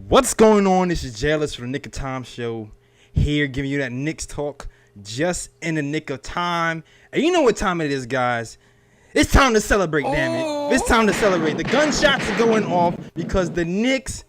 What's going on? This is Jealous from the Nick of Time Show. Here giving you that Knicks talk just in the nick of time. And you know what time it is, guys. It's time to celebrate, damn it. It's time to celebrate. The gunshots are going off because the Knicks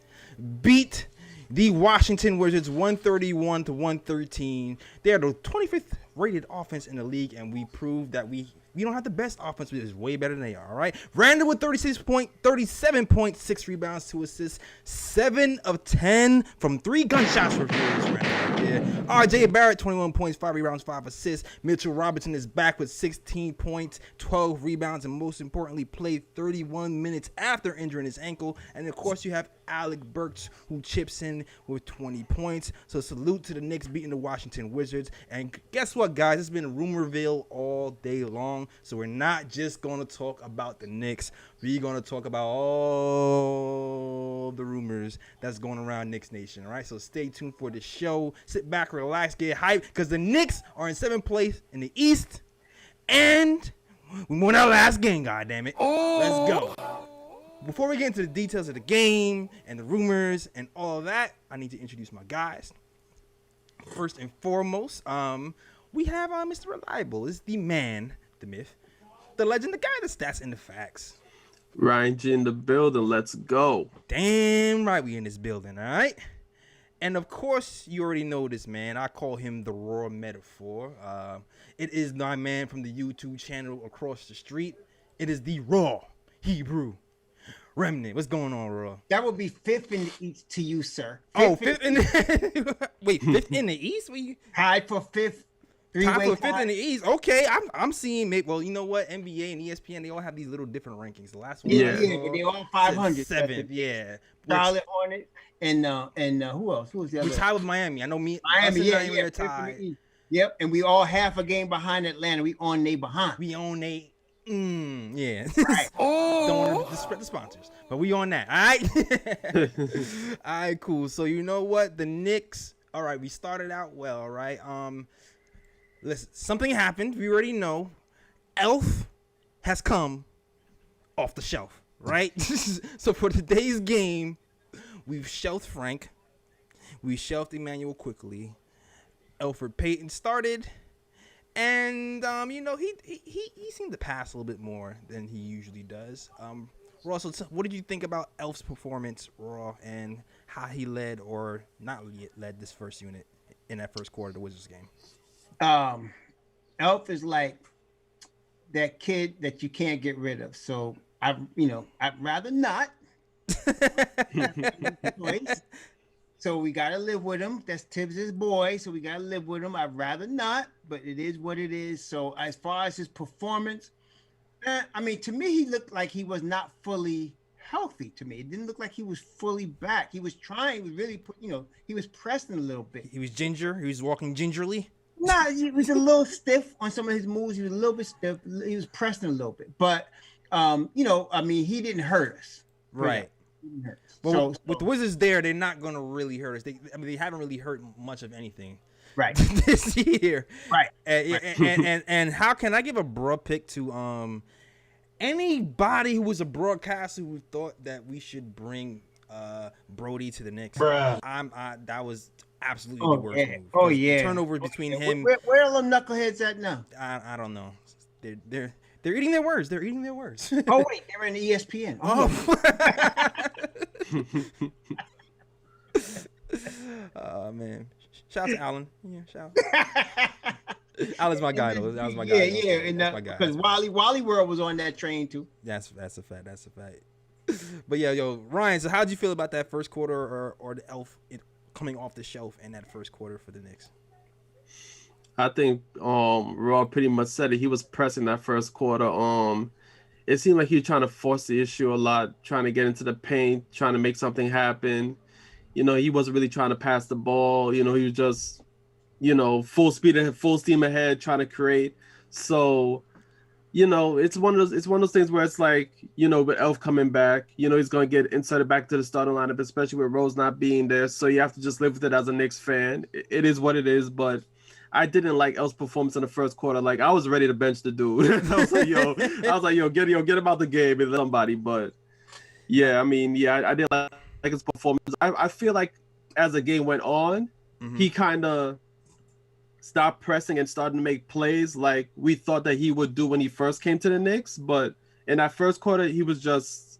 beat the Washington Wizards 131-113. They are the 25th rated offense in the league, and we proved that we don't have the best offense, but it's way better than they are, all right? Randle with 37.6 rebounds, 2 assists, 7 of 10 from 3 gunshots for Julius Randle right there. R.J. Barrett, 21 points, 5 rebounds, 5 assists. Mitchell Robinson is back with 16 points, 12 rebounds, and most importantly, played 31 minutes after injuring his ankle. And, of course, you have Alec Burks, who chips in with 20 points. So salute to the Knicks beating the Washington Wizards. And guess what, guys? It's been Rumorville all day long. So we're not just going to talk about the Knicks. We're going to talk about all the rumors that's going around Knicks Nation. All right, so stay tuned for the show. Sit back, relax, get hyped, because the Knicks are in 7th place in the East. And we won our last game, goddammit. Let's go. Before we get into the details of the game and the rumors and all of that, I need to introduce my guys. First and foremost, we have Mr. Reliable. It's the man, the myth, the legend, the guy, the stats, and the facts. Ryan G in the building. Let's go. Damn right we in this building, all right? And, of course, you already know this, man. I call him the Raw Metaphor. It is my man from the YouTube channel across the street. It is the Raw Hebrew Remnant. What's going on, Raw? That would be 5th in the East to you, sir. Fifth in the wait, 5th in the East? Tied for 5th. Tied for 5th in the East. Okay, I'm seeing. Well, you know what? NBA and ESPN, they all have these little different rankings. The last one, but they all 500. 7th, yeah. Charlotte Hornets and who else? Who was the other? We tied with Miami. I know Miami. Yeah, tied. Yep, and we all half a game behind Atlanta. We on they behind. We on they. Yeah. Right. Don't want to spread the sponsors, but we on that. All right. All right, cool. So you know what? The Knicks. All right, we started out well. All right. Listen, something happened. We already know. Elf has come off the shelf. Right. So for today's game, we've shelved Frank. We shelved Emmanuel quickly. Alfred Payton started. And you know, he seemed to pass a little bit more than he usually does. Raw, so what did you think about Elf's performance, Raw, and how he led or not led this first unit in that first quarter of the Wizards game? Elf is like that kid that you can't get rid of. So I'd rather not. So we gotta live with him. That's Tibbs' boy, so we gotta live with him. I'd rather not, but it is what it is. So as far as his performance, I mean, to me, he looked like he was not fully healthy. To me, it didn't look like he was fully back. He was trying. He was really, he was pressing a little bit. He was ginger. He was walking gingerly. Nah, he was a little stiff on some of his moves. He was a little bit stiff. He was pressing a little bit, but I mean, he didn't hurt us. Right. Well, with the Wizards there, they're not going to really hurt us. They haven't really hurt much of anything, right, this year, right. And how can I give a broad pick to anybody who was a broadcaster who thought that we should bring Brody to the Knicks? That was absolutely the worst move. Oh yeah, turnovers between him. Where are the knuckleheads at now? I don't know. They're eating their words. They're eating their words. Oh wait, they're in ESPN. Oh man! Shout out to Allen. Yeah, shout out. Alan's my guy though. That was my guy. Yeah. Because Wally World was on that train too. That's a fact. That's a fact. But yeah, Ryan. So how'd you feel about that first quarter or the Elf coming off the shelf in that first quarter for the Knicks? I think Raw pretty much said it. He was pressing that first quarter. It seemed like he was trying to force the issue a lot, trying to get into the paint, trying to make something happen. He wasn't really trying to pass the ball. He was just, full steam ahead, trying to create. So, it's one of those things where it's like, with Elf coming back, he's going to get inserted back to the starting lineup, especially with Rose not being there. So you have to just live with it as a Knicks fan. It is what it is, but I didn't like Elf's performance in the first quarter. Like I was ready to bench the dude. I was like, yo, get him out the game and somebody. But yeah, I mean, yeah, I didn't like his performance. I feel like as the game went on, he kind of stopped pressing and started to make plays like we thought that he would do when he first came to the Knicks. But in that first quarter, he was just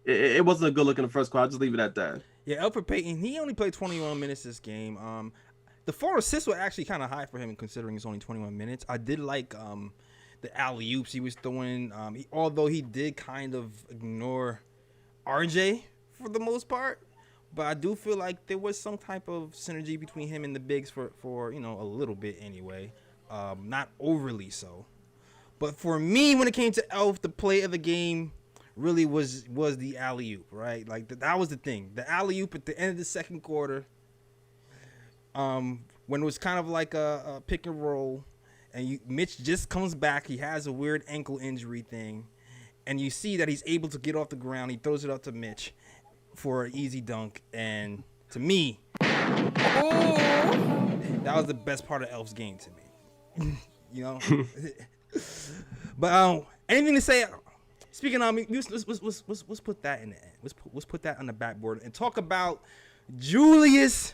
it wasn't a good look in the first quarter. I'll just leave it at that. Yeah, Alfred Payton, he only played 21 minutes this game. The 4 assists were actually kind of high for him considering it's only 21 minutes. I did like the alley-oops he was throwing. Although he did kind of ignore RJ for the most part. But I do feel like there was some type of synergy between him and the bigs for a little bit anyway. Not overly so. But for me, when it came to Elf, the play of the game really was the alley-oop, right? Like that was the thing. The alley-oop at the end of the second quarter, when it was kind of like a pick and roll, and Mitch just comes back. He has a weird ankle injury thing, and you see that he's able to get off the ground. He throws it up to Mitch for an easy dunk, and to me, that was the best part of Elf's game to me. But anything to say? Speaking of, let's put that in the end. Let's put that on the backboard and talk about Julius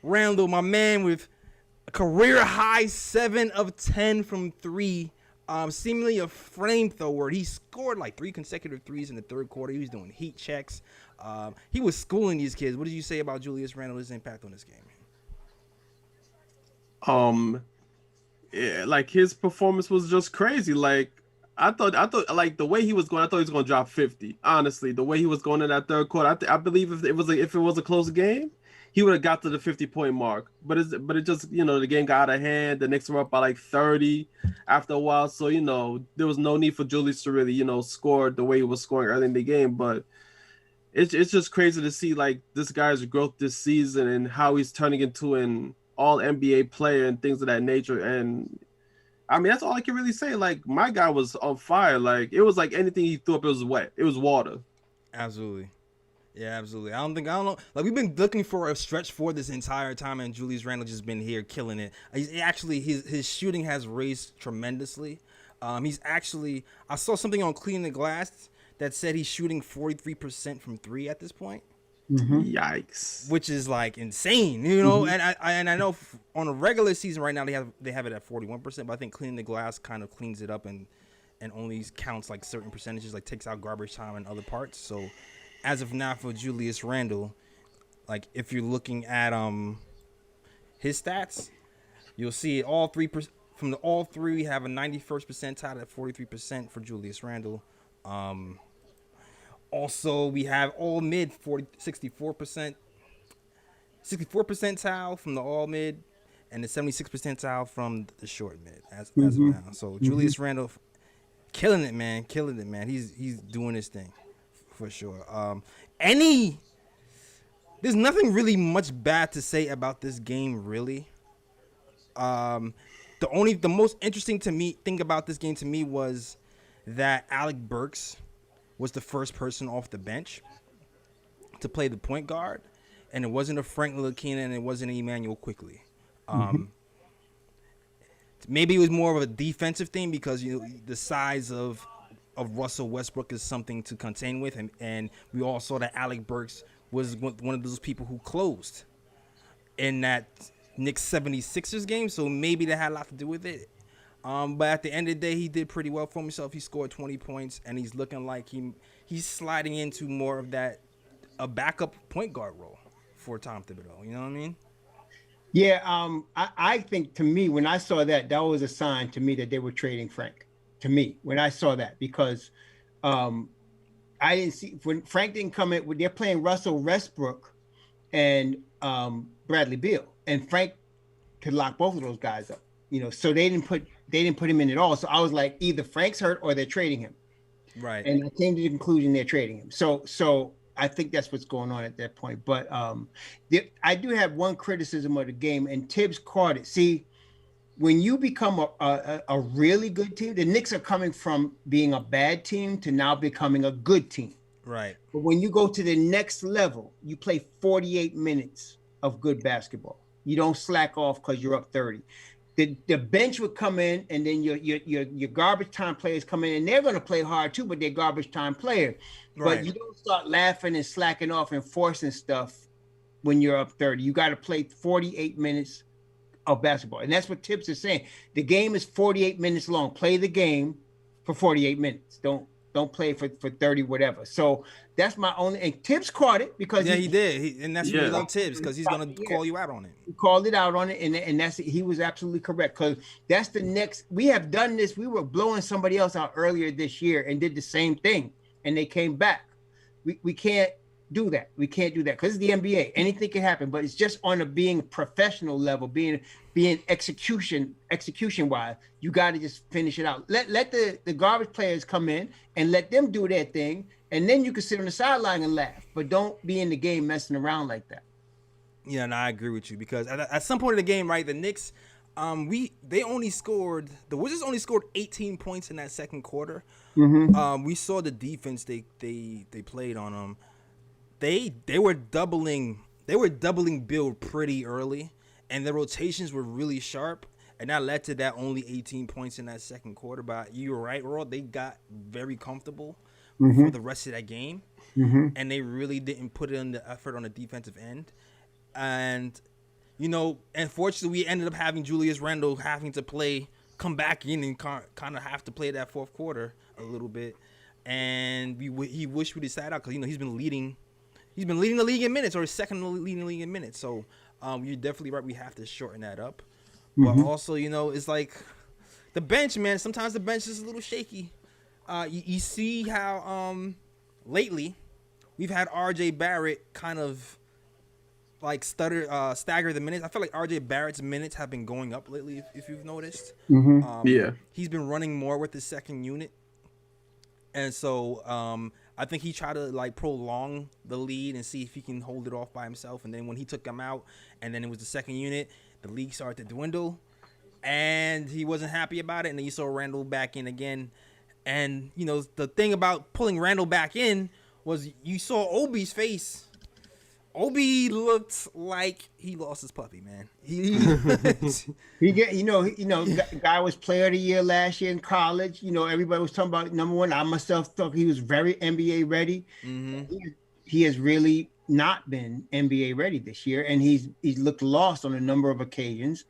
Randle, my man, with a career high 7 of 10 from 3. Seemingly a flamethrower. He scored like 3 consecutive threes in the third quarter. He was doing heat checks. He was schooling these kids. What did you say about Julius Randle, his impact on this game? Yeah, like his performance was just crazy. Like I thought like the way he was going, I thought he was going to drop 50. Honestly, the way he was going in that third quarter, I believe if it was a close game, he would have got to the 50-point mark. But it just the game got out of hand. The Knicks were up by like 30 after a while, so there was no need for Julius to really score the way he was scoring early in the game. But it's just crazy to see like this guy's growth this season and how he's turning into an all NBA player and things of that nature. And I mean, that's all I can really say. Like my guy was on fire. Like it was like anything he threw up, it was wet. It was water. Absolutely. Yeah, absolutely. I don't know. Like we've been looking for a stretch for this entire time, and Julius Randle just been here killing it. He's actually his shooting has raised tremendously. I saw something on Cleaning the Glass that said he's shooting 43% from 3 at this point. Yikes! Which is like insane, And I know on a regular season right now they have it at 41%, but I think Cleaning the Glass kind of cleans it up and only counts like certain percentages, like takes out garbage time and other parts. So as of now for Julius Randle, like if you're looking at his stats, you'll see all three we have a 91st percentile at 43% for Julius Randle. Also, we have all mid 64% percentile from the all mid, and the 76th percentile from the short mid as of now. So Julius Randle, killing it, man. He's doing his thing for sure. There's nothing really much bad to say about this game, really. The most interesting thing about this game to me was that Alec Burks was the first person off the bench to play the point guard, and it wasn't a Frank Ntilikina and it wasn't an Emmanuel Quickley. Maybe it was more of a defensive thing because the size of Russell Westbrook is something to contain with him, and we all saw that Alec Burks was one of those people who closed in that Knicks 76ers game, so maybe that had a lot to do with it. But at the end of the day, he did pretty well for himself. He scored 20 points, and he's looking like he's sliding into more of a backup point guard role for Tom Thibodeau. You know what I mean? Yeah, I think to me, when I saw that was a sign to me that they were trading Frank. To me, when I saw that, because I didn't see when Frank didn't come in. They're playing Russell Westbrook and Bradley Beal, and Frank could lock both of those guys up. So they didn't put him in at all. So I was like, either Frank's hurt or they're trading him. Right. And I came to the conclusion they're trading him. So I think that's what's going on at that point. But I do have one criticism of the game, and Tibbs caught it. See, when you become a really good team, the Knicks are coming from being a bad team to now becoming a good team. Right. But when you go to the next level, you play 48 minutes of good basketball. You don't slack off because you're up 30. the bench would come in, and then your garbage time players come in, and they're going to play hard too, but they're garbage time player. Right. But you don't start laughing and slacking off and forcing stuff when you're up 30. You got to play 48 minutes of basketball, and that's what Tibbs is saying. The game is 48 minutes long. Play the game for 48 minutes. Don't play for 30 whatever. So that's my only. And Tibbs caught it because he did, and that's really love Tibbs because he's gonna call you out on it. He called it out on it, and that's he was absolutely correct because that's the next. We have done this. We were blowing somebody else out earlier this year and did the same thing, and they came back. We can't do that. We can't do that because it's the NBA. Anything can happen, but it's just on a being professional level, being execution wise. You got to just finish it out. Let the garbage players come in and let them do their thing, and then you can sit on the sideline and laugh. But don't be in the game messing around like that. Yeah, and I agree with you because at some point in the game, right, the Knicks, the Wizards only scored 18 points in that second quarter. Mm-hmm. We saw the defense they played on them. They were doubling Bill pretty early, and the rotations were really sharp, and that led to that only 18 points in that second quarter. But you were right, Raw. They got very comfortable for the rest of that game, and they really didn't put in the effort on the defensive end. And unfortunately, we ended up having Julius Randle having to come back in and kind of have to play that fourth quarter a little bit. And he wished we decided out because he's been leading the league in minutes, or second leading the league in minutes. So you're definitely right. We have to shorten that up. But also, it's like the bench, man. Sometimes the bench is a little shaky. You see how lately we've had R.J. Barrett kind of like stagger the minutes. I feel like R.J. Barrett's minutes have been going up lately, if you've noticed. Yeah. He's been running more with the second unit. And so I think he tried to like prolong the lead and see if he can hold it off by himself. And then when he took him out and then it was the second unit, the league started to dwindle. And he wasn't happy about it. And then you saw Randle back in again. And, the thing about pulling Randle back in was you saw Obi's face. Obi looked like he lost his puppy, man. Guy was player of the year last year in college. Everybody was talking about number one. I myself thought he was very NBA ready. He has really not been NBA ready this year, and he's looked lost on a number of occasions.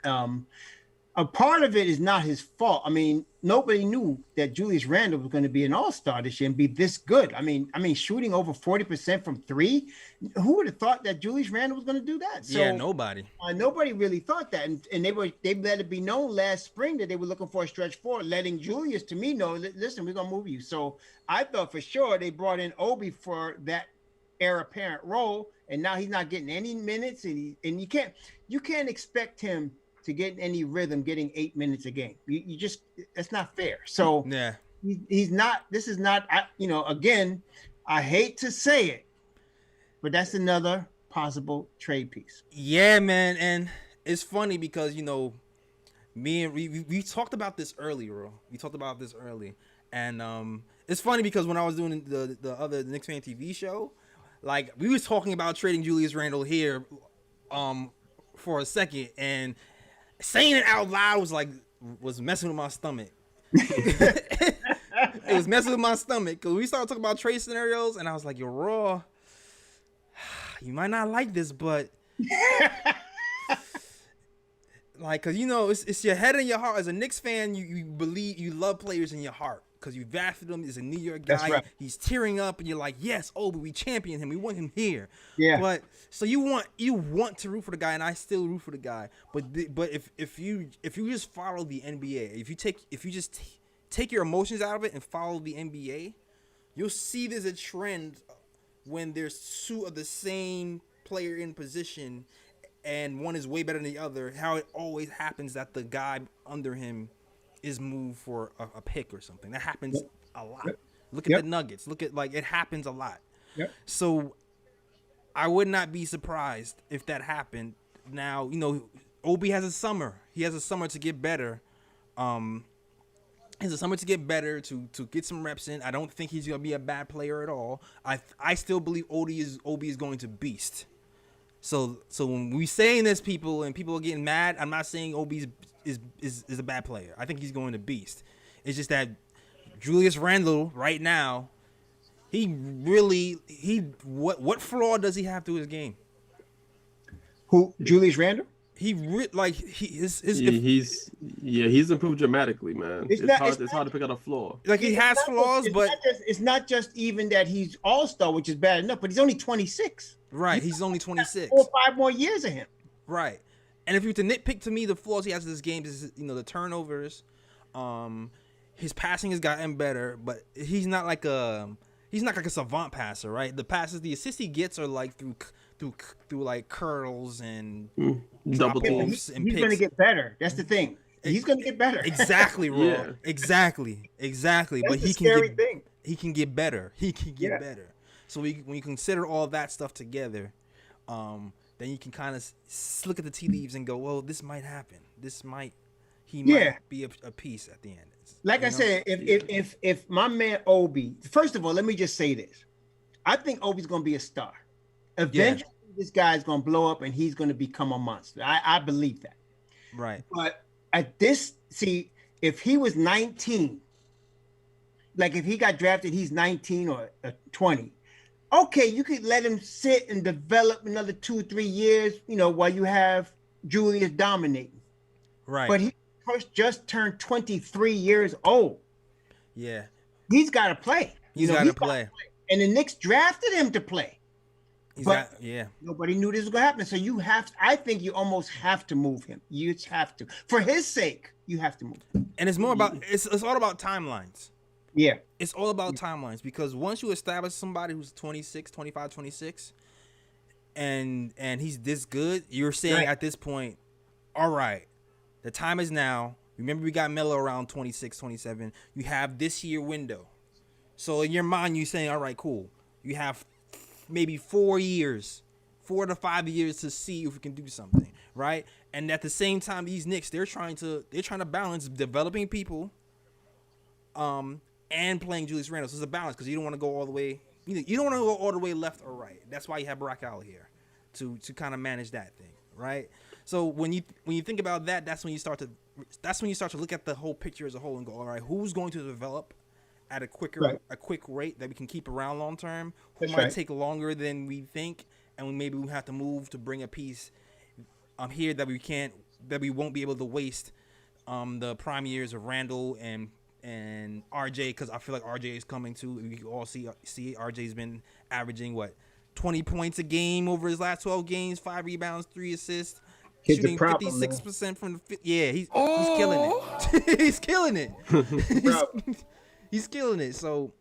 A part of it is not his fault. I mean, nobody knew that Julius Randle was going to be an all-star this year and be this good. I mean, shooting over 40% from three. Who would have thought that Julius Randle was going to do that? So, yeah, nobody. Nobody really thought that, and they let it be known last spring that they were looking for a stretch forward, letting Julius to me know, listen, we're going to move you. So I thought for sure they brought in Obi for that heir apparent role, and now he's not getting any minutes, and you can't expect him to get any rhythm getting 8 minutes a game. You just, that's not fair. So yeah, he's not, this is not, again, I hate to say it, but that's another possible trade piece. Yeah, man. And it's funny because, me and we talked about this earlier. And it's funny because when I was doing the other Knicks Fan TV show, like we was talking about trading Julius Randle here for a second, and saying it out loud was messing with my stomach. It was messing with my stomach because we started talking about trade scenarios, and I was like, "Yo, Raw, you might not like this, but like, cause it's your head and your heart. As a Knicks fan, you believe you love players in your heart because you drafted him. He's a New York guy. Right. He's tearing up, and you're like, yes, but we champion him. We want him here. Yeah. But so you want to root for the guy, and I still root for the guy. But if you just follow the NBA, if you just take your emotions out of it and follow the NBA, you'll see there's a trend when there's two of the same player in position, and one is way better than the other. How it always happens that the guy under him is moved for a pick or something. That happens a lot. Look at the Nuggets. It happens a lot. Yep. So I would not be surprised if that happened. Now, Obi has a summer. He has a summer to get better. He has a summer to get better, to get some reps in. I don't think he's going to be a bad player at all. I still believe Obi is going to beast. So when we saying this, people are getting mad. I'm not saying Obi is a bad player. I think he's going to beast. It's just that Julius Randle right now, what flaw does he have to his game? Who, Julius Randle? He's improved dramatically, man. It's hard to pick out a flaw. Like he has flaws, but it's not just even that he's all-star, which is bad enough, but he's only 26. Right, he's only 26. 4 or 5 more years of him. Right. And if you were to nitpick, to me, the flaws he has in this game is, the turnovers. His passing has gotten better, but he's not like a savant passer, right? The assists he gets are like through like curls and double teams. And he's going to get better. That's the thing. He's going to get better. Exactly, Raw. Yeah. Exactly. That's but he can get better. He can get better. So when you consider all that stuff together, then you can kind of look at the tea leaves and go, well, this might happen. He might be a piece at the end. Like I said, if my man Obi, first of all, let me just say this. I think Obi's going to be a star. Eventually, this guy's going to blow up and he's going to become a monster. I believe that. Right. But if he was 19, like if he got drafted, he's 19 or 20. Okay, you could let him sit and develop another 2-3 years, while you have Julius dominating. Right. But he just turned 23 years old. Yeah. He's got to play. He's got to play. And the Knicks drafted him to play. Nobody knew this was going to happen. So I think you almost have to move him. You just have to. For his sake, you have to move him. And it's more about, it's all about timelines. Yeah. It's all about timelines, because once you establish somebody who's 26, 25, 26, and he's this good, you're saying at this point, all right, the time is now. Remember, we got Melo around 26, 27. You have this year window. So in your mind, you're saying, all right, cool. You have maybe 4 years, 4 to 5 years to see if we can do something, right? And at the same time, these Knicks, they're trying to balance developing people, and playing Julius Randle. So it's a balance, because you don't want to go all the way. You don't want to go all the way left or right. That's why you have Brock out here to kind of manage that thing, right? So when you think about that, that's when you start to look at the whole picture as a whole and go, all right, who's going to develop at a quick rate that we can keep around long term? Who might take longer than we think, and maybe we have to move to bring a piece here that we won't be able to waste the prime years of Randle and RJ, because I feel like RJ is coming too. We can all see RJ's been averaging 20 points a game over his last 12 games, 5 rebounds, 3 assists, shooting 56% from the he's killing it. He's killing it. He's killing it. So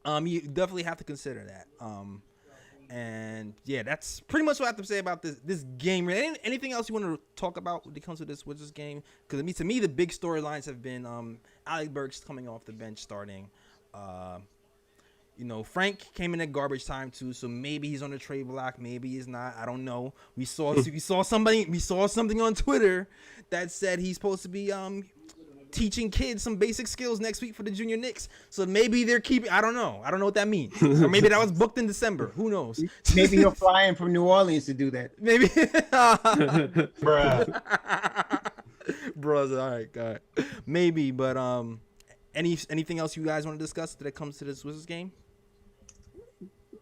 you definitely have to consider that. And that's pretty much what I have to say about this game. Anything else you want to talk about when it comes to this Wizards game? Because to me, the big storylines have been Alec Burks coming off the bench starting. Frank came in at garbage time too, so maybe he's on the trade block, maybe he's not. I don't know. We saw something on Twitter that said he's supposed to be teaching kids some basic skills next week for the junior Knicks. So maybe they're keeping. I don't know what that means. Or maybe that was booked in December. Who knows? Maybe he'll fly in from New Orleans to do that. Maybe. Bruh. All right. Maybe, but anything else you guys want to discuss that comes to this Wizards game?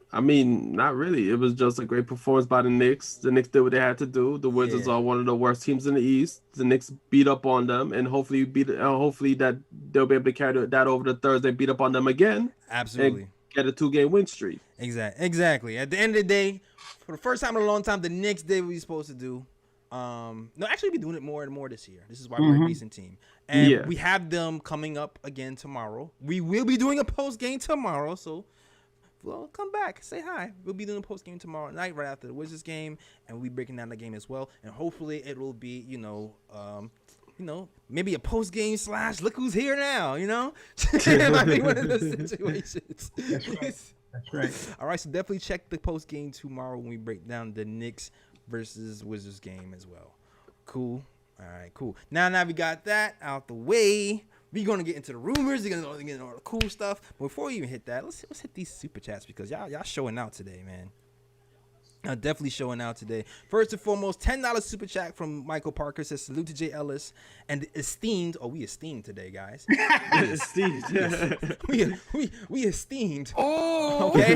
I mean, not really. It was just a great performance by the Knicks. The Knicks did what they had to do. The Wizards are one of the worst teams in the East. The Knicks beat up on them, and hopefully that they'll be able to carry that over to Thursday, beat up on them again. Absolutely. And get a 2-game win streak. Exactly. At the end of the day, for the first time in a long time, the Knicks did what we're supposed to do. No, actually, we're doing it more and more this year. This is why we're a decent team. And we have them coming up again tomorrow. We will be doing a post game tomorrow, so come back, say hi. We'll be doing a post game tomorrow night right after the Wizards game, and we'll be breaking down the game as well. And hopefully it will be, maybe a post game / look who's here now, It might be one of those situations. That's right. All right, so definitely check the post game tomorrow when we break down the Knicks versus Wizards game as well. Cool. All right, cool. Now we got that out the way. We're going to get into the rumors. We're going to get into all the cool stuff. But before we even hit that, let's hit these super chats, because y'all showing out today, man. Definitely showing out today. First and foremost, $10 super chat from Michael Parker says salute to Jay Ellis and esteemed. Oh, we esteemed today, guys. Esteemed. we esteemed. Oh, okay.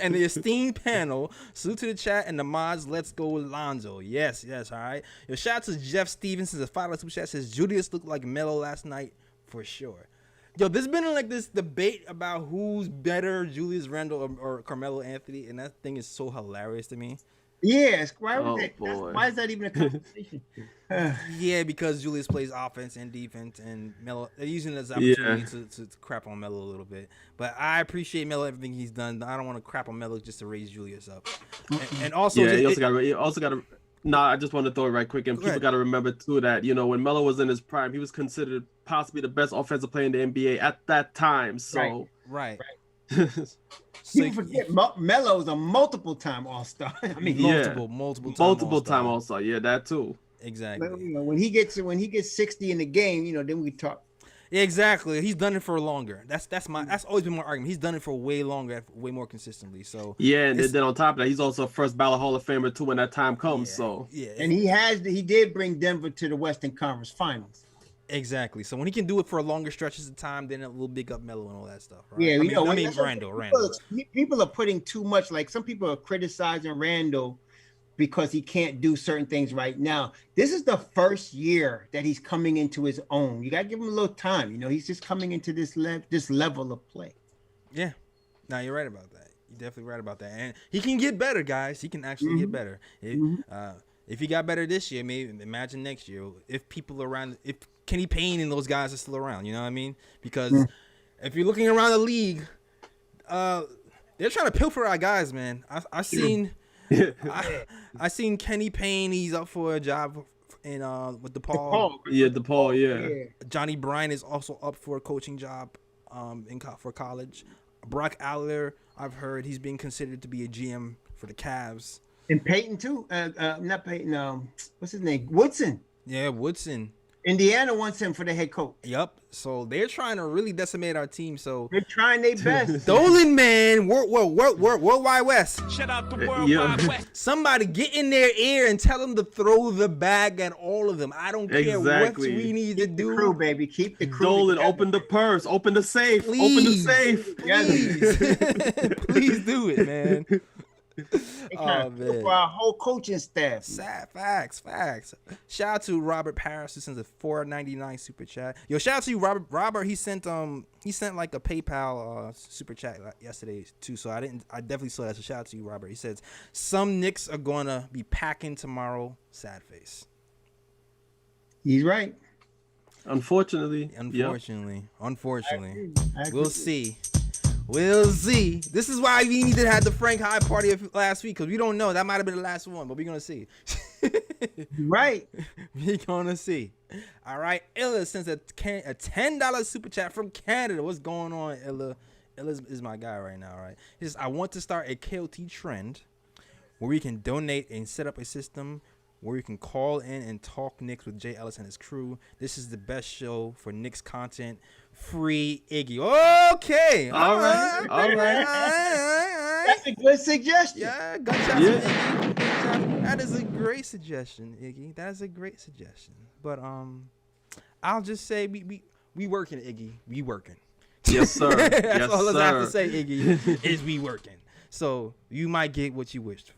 And the esteemed panel. Salute to the chat and the mods. Let's go Lonzo. Yes. All right. Yo, shout out to Jeff Stevens. Says a $5 super chat says Julius looked like Melo last night for sure. Yo, there's been like this debate about who's better, Julius Randle or Carmelo Anthony, and that thing is so hilarious to me. Yes, why is that even a conversation? Yeah, because Julius plays offense and defense, and Melo they're using it as an opportunity to crap on Melo a little bit. But I appreciate Melo everything he's done. I don't want to crap on Melo just to raise Julius up. And also, you also got to. Nah, I just want to throw it right quick, and people got to remember too that when Melo was in his prime, he was considered possibly the best offensive player in the NBA at that time. So right. People forget Melo's a multiple-time All-Star. I mean, multiple time All-Star. Yeah, that too. Exactly. But, when he gets 60 in the game, then we talk. Yeah, exactly. He's done it for longer. That's always been my argument. He's done it for way longer, way more consistently. So yeah, and then on top of that, he's also a first ballot Hall of Famer too when that time comes. And he did bring Denver to the Western Conference Finals. Exactly. So when he can do it for longer stretches of time, then it will big up Melo and all that stuff. Right? Yeah, I mean Randle. People are putting too much. Like some people are criticizing Randle because he can't do certain things right now. This is the first year that he's coming into his own. You gotta give him a little time. He's just coming into this level of play. Yeah, no, you're right about that. You're definitely right about that. And he can get better, guys. He can actually get better. If he got better this year, maybe imagine next year if people around, if Kenny Payne and those guys are still around. You know what I mean? Because if you're looking around the league, they're trying to pilfer our guys, man. I seen Kenny Payne. He's up for a job in with DePaul. DePaul. Yeah. Johnny Bryant is also up for a coaching job for college. Brock Aller, I've heard he's being considered to be a GM for the Cavs. And Payton too. Not Payton. What's his name? Woodson. Yeah, Woodson. Indiana wants him for the head coach. Yep. So they're trying to really decimate our team. So they're trying their best. Dolan, man, Worldwide West. Shout out to Worldwide West. Somebody get in their ear and tell them to throw the bag at all of them. I don't care what we need to do. Keep the crew, baby. Keep the crew. Dolan, open the purse. Open the safe. Please. Open the safe. Please. Please do it, man. Oh, man. For our whole coaching staff. Facts. Shout out to Robert Paris who sends a $4.99 super chat. Yo, shout out to you, Robert. He sent like a PayPal super chat yesterday too. So I definitely saw that. So shout out to you, Robert. He says some Knicks are gonna be packing tomorrow. Sad face. He's right. Unfortunately. I agree. We'll see. This is why we needed to have the Frank High party of last week, because we don't know. That might have been the last one, but we're going to see. Right. We're going to see. All right. Illa sends a $10 super chat from Canada. What's going on, Illa? Illa is my guy right now, right? He says, I want to start a KOT trend where we can donate and set up a system where you can call in and talk Knicks with Jay Ellis and his crew. This is the best show for Knicks content. Free Iggy. Okay. All right. That's a good suggestion. Yeah, good job, Iggy. That is a great suggestion, Iggy. That is a great suggestion. But I'll just say we working, Iggy. We working. Yes, sir. That's all I have to say, Iggy, is we working. So you might get what you wished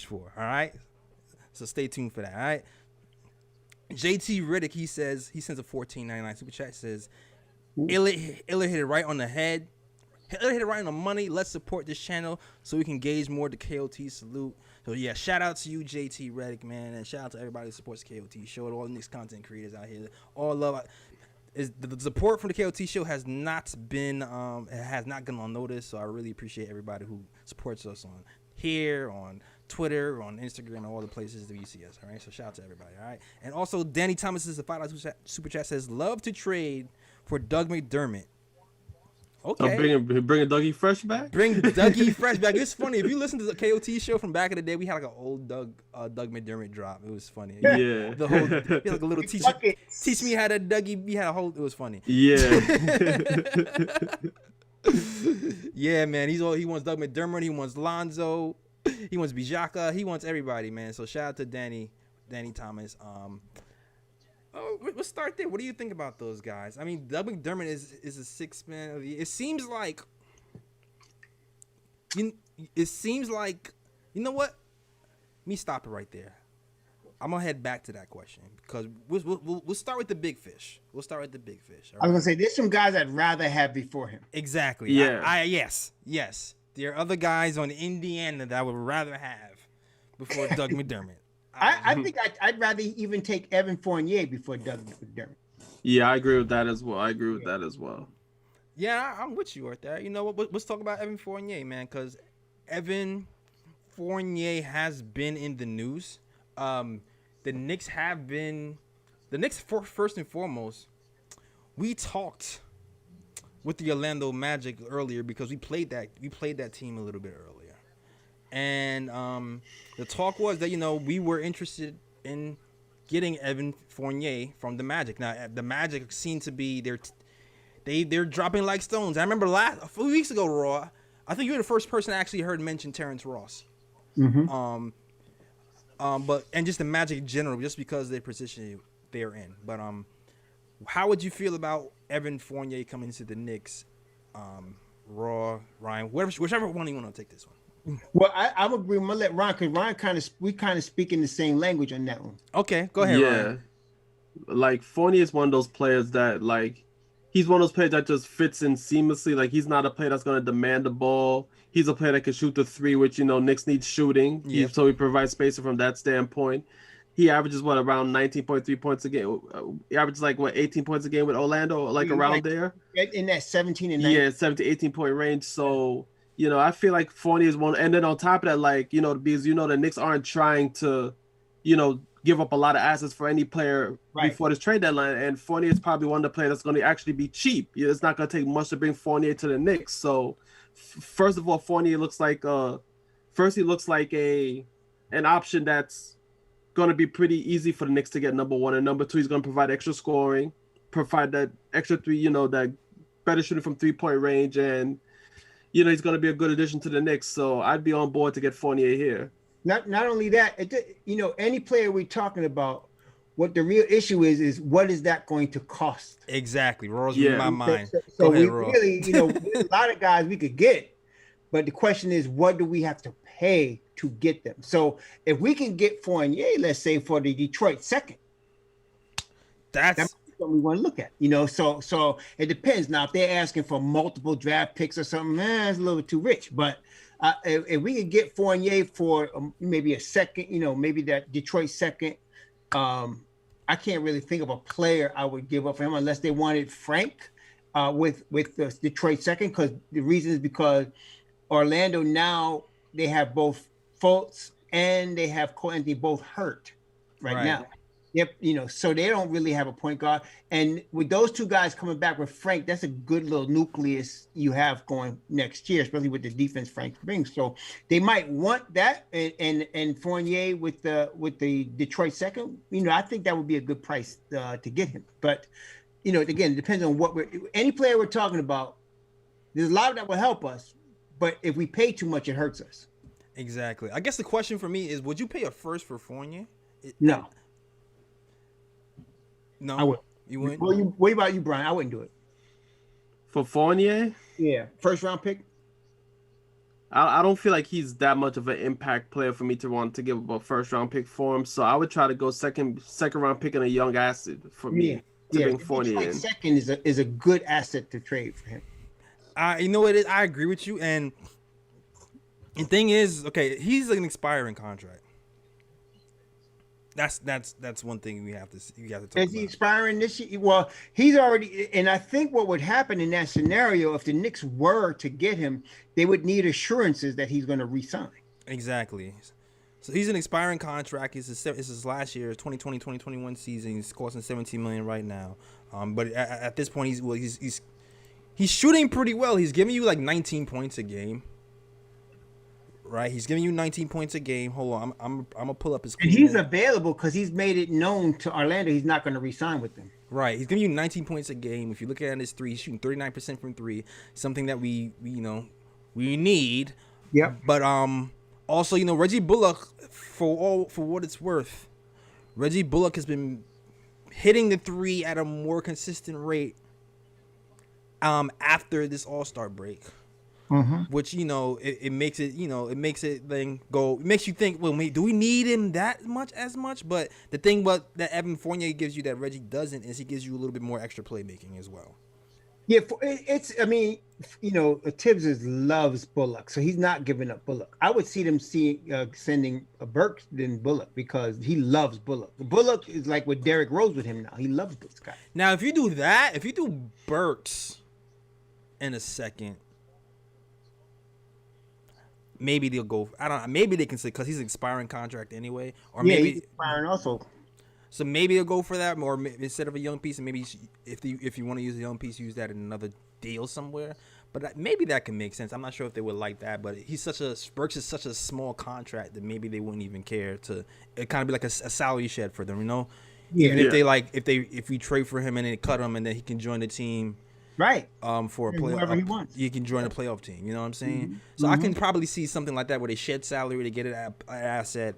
for. All right. So stay tuned for that. All right. JT Redick, he sends a $14.99 super chat. Says, Illa hit it right on the head. Illa hit it right on the money. Let's support this channel so we can engage more to KOT. Salute. So yeah, shout out to you, JT Redick, man, and shout out to everybody who supports KOT show, all the Knicks content creators out here. All love. The support from the KOT show has not been gone unnoticed. So I really appreciate everybody who supports us on here, on Twitter, on Instagram, all the places that you see us. All right, so shout out to everybody. All right, and also Danny Thomas is a $5 super chat says love to trade for Doug McDermott. Okay, bring Dougie Fresh back. Bring Dougie Fresh back. It's funny if you listen to the KOT show from back in the day. We had like an old Doug McDermott drop. It was funny. Yeah, the whole like a little teach me how to Dougie. We had a whole. It was funny. Yeah. Yeah, man. He wants Doug McDermott. He wants Lonzo. He wants Bijaka. He wants everybody, man. So shout out to Danny Thomas. Let's start there. What do you think about those guys? I mean, Doug McDermott is a sixth man of the year. It seems like you know what? Let me stop it right there. I'm gonna head back to that question because we'll start with the big fish. We'll start with the big fish. I was gonna say there's some guys I'd rather have before him. Exactly. Yeah. Yes. There are other guys on Indiana that I would rather have before Doug McDermott. I think I'd rather even take Evan Fournier before Doug McDermott. Yeah, I agree with that as well. Yeah, I'm with you right there. You know what? Let's talk about Evan Fournier, man, because Evan Fournier has been in the news. The Knicks first and foremost, we talked with the Orlando Magic earlier because we played that team a little bit earlier. And the talk was that, we were interested in getting Evan Fournier from the Magic. Now, the Magic seem to be they're dropping like stones. I remember a few weeks ago, Raw, I think you were the first person I actually heard mention Terrence Ross. Mm-hmm. But just the Magic in general, just because of the position they're in. But how would you feel about Evan Fournier coming into the Knicks? Raw, Ryan, whichever one you want to take this one. Well, I would agree. I'm gonna let Ron, because Ron we kind of speak in the same language on that one. Okay, go ahead. Yeah, Ryan. like Fournier is one of those players that he's one of those players that just fits in seamlessly. Like he's not a player that's gonna demand the ball. He's a player that can shoot the three, which Knicks need shooting. Yep. So he provides spacing from that standpoint. He averages around 19.3 points a game. He averages 18 points a game with Orlando, around there. In that 17 and 19. Yeah, 17 to 18 point range. So I feel like Fournier is one, and then on top of that, because the Knicks aren't trying to, give up a lot of assets for any player before this trade deadline, and Fournier is probably one of the players that's going to actually be cheap. It's not going to take much to bring Fournier to the Knicks. So first of all, Fournier looks like an option that's going to be pretty easy for the Knicks to get, number one, and number two, he's going to provide extra scoring, provide that extra three, that better shooting from 3-point range, and he's going to be a good addition to the Knicks. So I'd be on board to get Fournier here. Not only that, any player we're talking about, what the real issue is what is that going to cost? Exactly. Raw's in my mind. So Go ahead, we Raw. really, there's a lot of guys we could get, but the question is, what do we have to pay to get them? So if we can get Fournier, let's say for the Detroit second, that's what we want to look at. So it depends. Now, if they're asking for multiple draft picks or something, it's a little bit too rich. But if we could get Fournier for maybe a second, maybe that Detroit second, I can't really think of a player I would give up for him unless they wanted Frank with the Detroit second. Because the reason is because Orlando now they have both Fultz and they have Cole Anthony both hurt right now. Yep, so they don't really have a point guard. And with those two guys coming back with Frank, that's a good little nucleus you have going next year, especially with the defense Frank brings. So they might want that, and Fournier with the Detroit second. I think that would be a good price to get him. But again, it depends on any player we're talking about. There's a lot that will help us, but if we pay too much, it hurts us. Exactly. I guess the question for me is, would you pay a first for Fournier? No. No, I would. You wouldn't? What about you, Brian? I wouldn't do it. For Fournier? Yeah. First round pick? I don't feel like he's that much of an impact player for me to want to give up a first round pick for him. So I would try to go second round pick and a young asset for me to bring Fournier in. Second is a good asset to trade for him. You know what it is? I agree with you. And the thing is, okay, he's an expiring contract. That's one thing you have to talk about. Is he expiring this year? Well, he's already, and I think what would happen in that scenario, if the Knicks were to get him, they would need assurances that he's going to re-sign. Exactly. So he's an expiring contract. This is his last year, 2020-2021 season. He's costing $17 million right now. But at this point, he's shooting pretty well. He's giving you 19 points a game. Right, he's giving you 19 points a game. Hold on, I'm gonna pull up his. And he's available because he's made it known to Orlando he's not going to re-sign with them. Right. He's giving you 19 points a game. If you look at his three, he's shooting 39% from three, something that we need. Yep. But also, Reggie Bullock, for what it's worth, Reggie Bullock has been hitting the three at a more consistent rate after this All-Star break. Which it makes it then go. It makes you think. Well, do we need him that much? But the thing that Evan Fournier gives you that Reggie doesn't is he gives you a little bit more extra playmaking as well. Yeah, Tibbs loves Bullock, so he's not giving up Bullock. I would see them sending a Burks than Bullock because he loves Bullock. Bullock is like with Derrick Rose with him now. He loves this guy. Now, if you do that, if you do Burks in a second. Maybe they'll go. I don't know. Maybe they can say because he's an expiring contract anyway, or maybe he's expiring also. So maybe they'll go for that, or instead of a young piece, and maybe if you want to use a young piece, use that in another deal somewhere. But maybe that can make sense. I'm not sure if they would like that, but Burks is such a small contract that maybe they wouldn't even care to. It kind of be like a salary shed for them, Yeah. Even if we trade for him and then cut him and then he can join the team. Right. For a playoff, you can join a playoff team. You know what I'm saying? So I can probably see something like that where they shed salary to get an asset,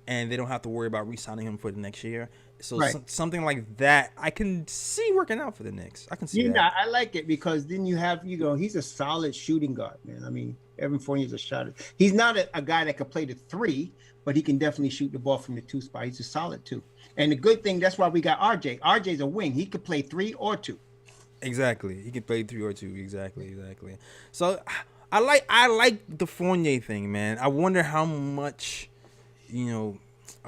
and they don't have to worry about re-signing him for the next year. So something like that, I can see working out for the Knicks. I can see that. I like it because then you have he's a solid shooting guard, man. I mean, Evan Fournier's a shot. He's not a guy that can play the three, but he can definitely shoot the ball from the two spot. He's a solid two. And the good thing, that's why we got RJ. RJ's a wing. He could play 3 or 2. Exactly. He can play 3 or 2. Exactly. So I like the Fournier thing, man. I wonder how much, I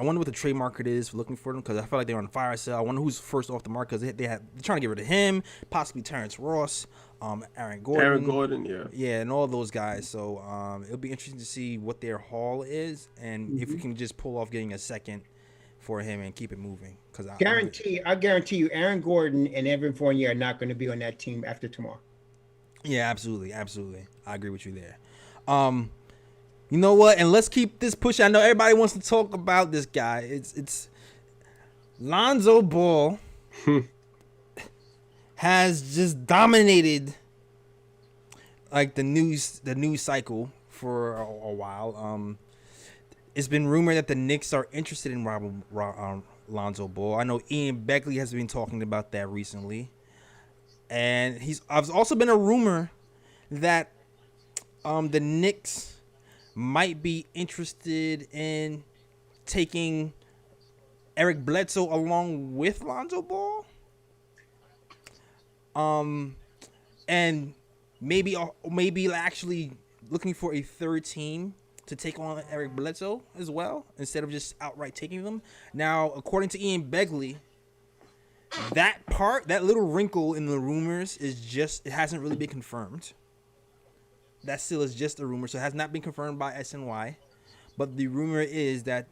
wonder what the trade market is for looking for them because I feel like they're on fire sale. I wonder who's first off the market because they're trying to get rid of him, possibly Terrence Ross, Aaron Gordon. Yeah, and all those guys. So it'll be interesting to see what their haul is and if we can just pull off getting a second for him and keep it moving. Because I guarantee you, Aaron Gordon and Evan Fournier are not going to be on that team after tomorrow. Yeah, absolutely. I agree with you there. You know what? And let's keep this pushing. I know everybody wants to talk about this guy. It's Lonzo Ball has just dominated like the news cycle for a while. It's been rumored that the Knicks are interested in Lonzo Ball. I know Ian Begley has been talking about that recently. And I've also been a rumor that the Knicks might be interested in taking Eric Bledsoe along with Lonzo Ball. And maybe actually looking for a third team to take on Eric Bledsoe as well, instead of just outright taking them. Now, according to Ian Begley, that little wrinkle in the rumors it hasn't really been confirmed. That still is just a rumor, so it has not been confirmed by SNY. But the rumor is that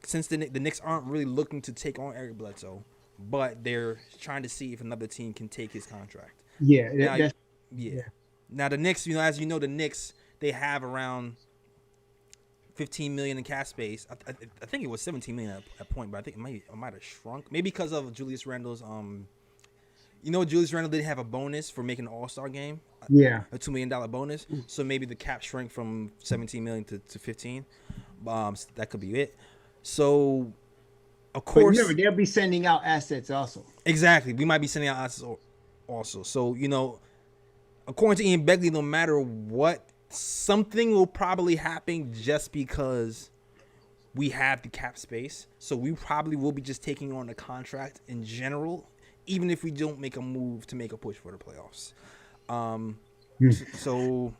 since the Knicks aren't really looking to take on Eric Bledsoe, but they're trying to see if another team can take his contract. Yeah. Now the Knicks, as you know, the Knicks, they have around $15 million in cap space. I think it was $17 million at a point, but I think it might have shrunk. Maybe because of Julius Randle's Julius Randle did have a bonus for making an All-Star game. Yeah, a $2 million bonus. So maybe the cap shrank from $17 million to $15. That could be it. So, of course, but remember, they'll be sending out assets also. Exactly, we might be sending out assets also. So according to Ian Begley, no matter what, something will probably happen just because we have the cap space. So we probably will be just taking on the contract in general, even if we don't make a move to make a push for the playoffs. So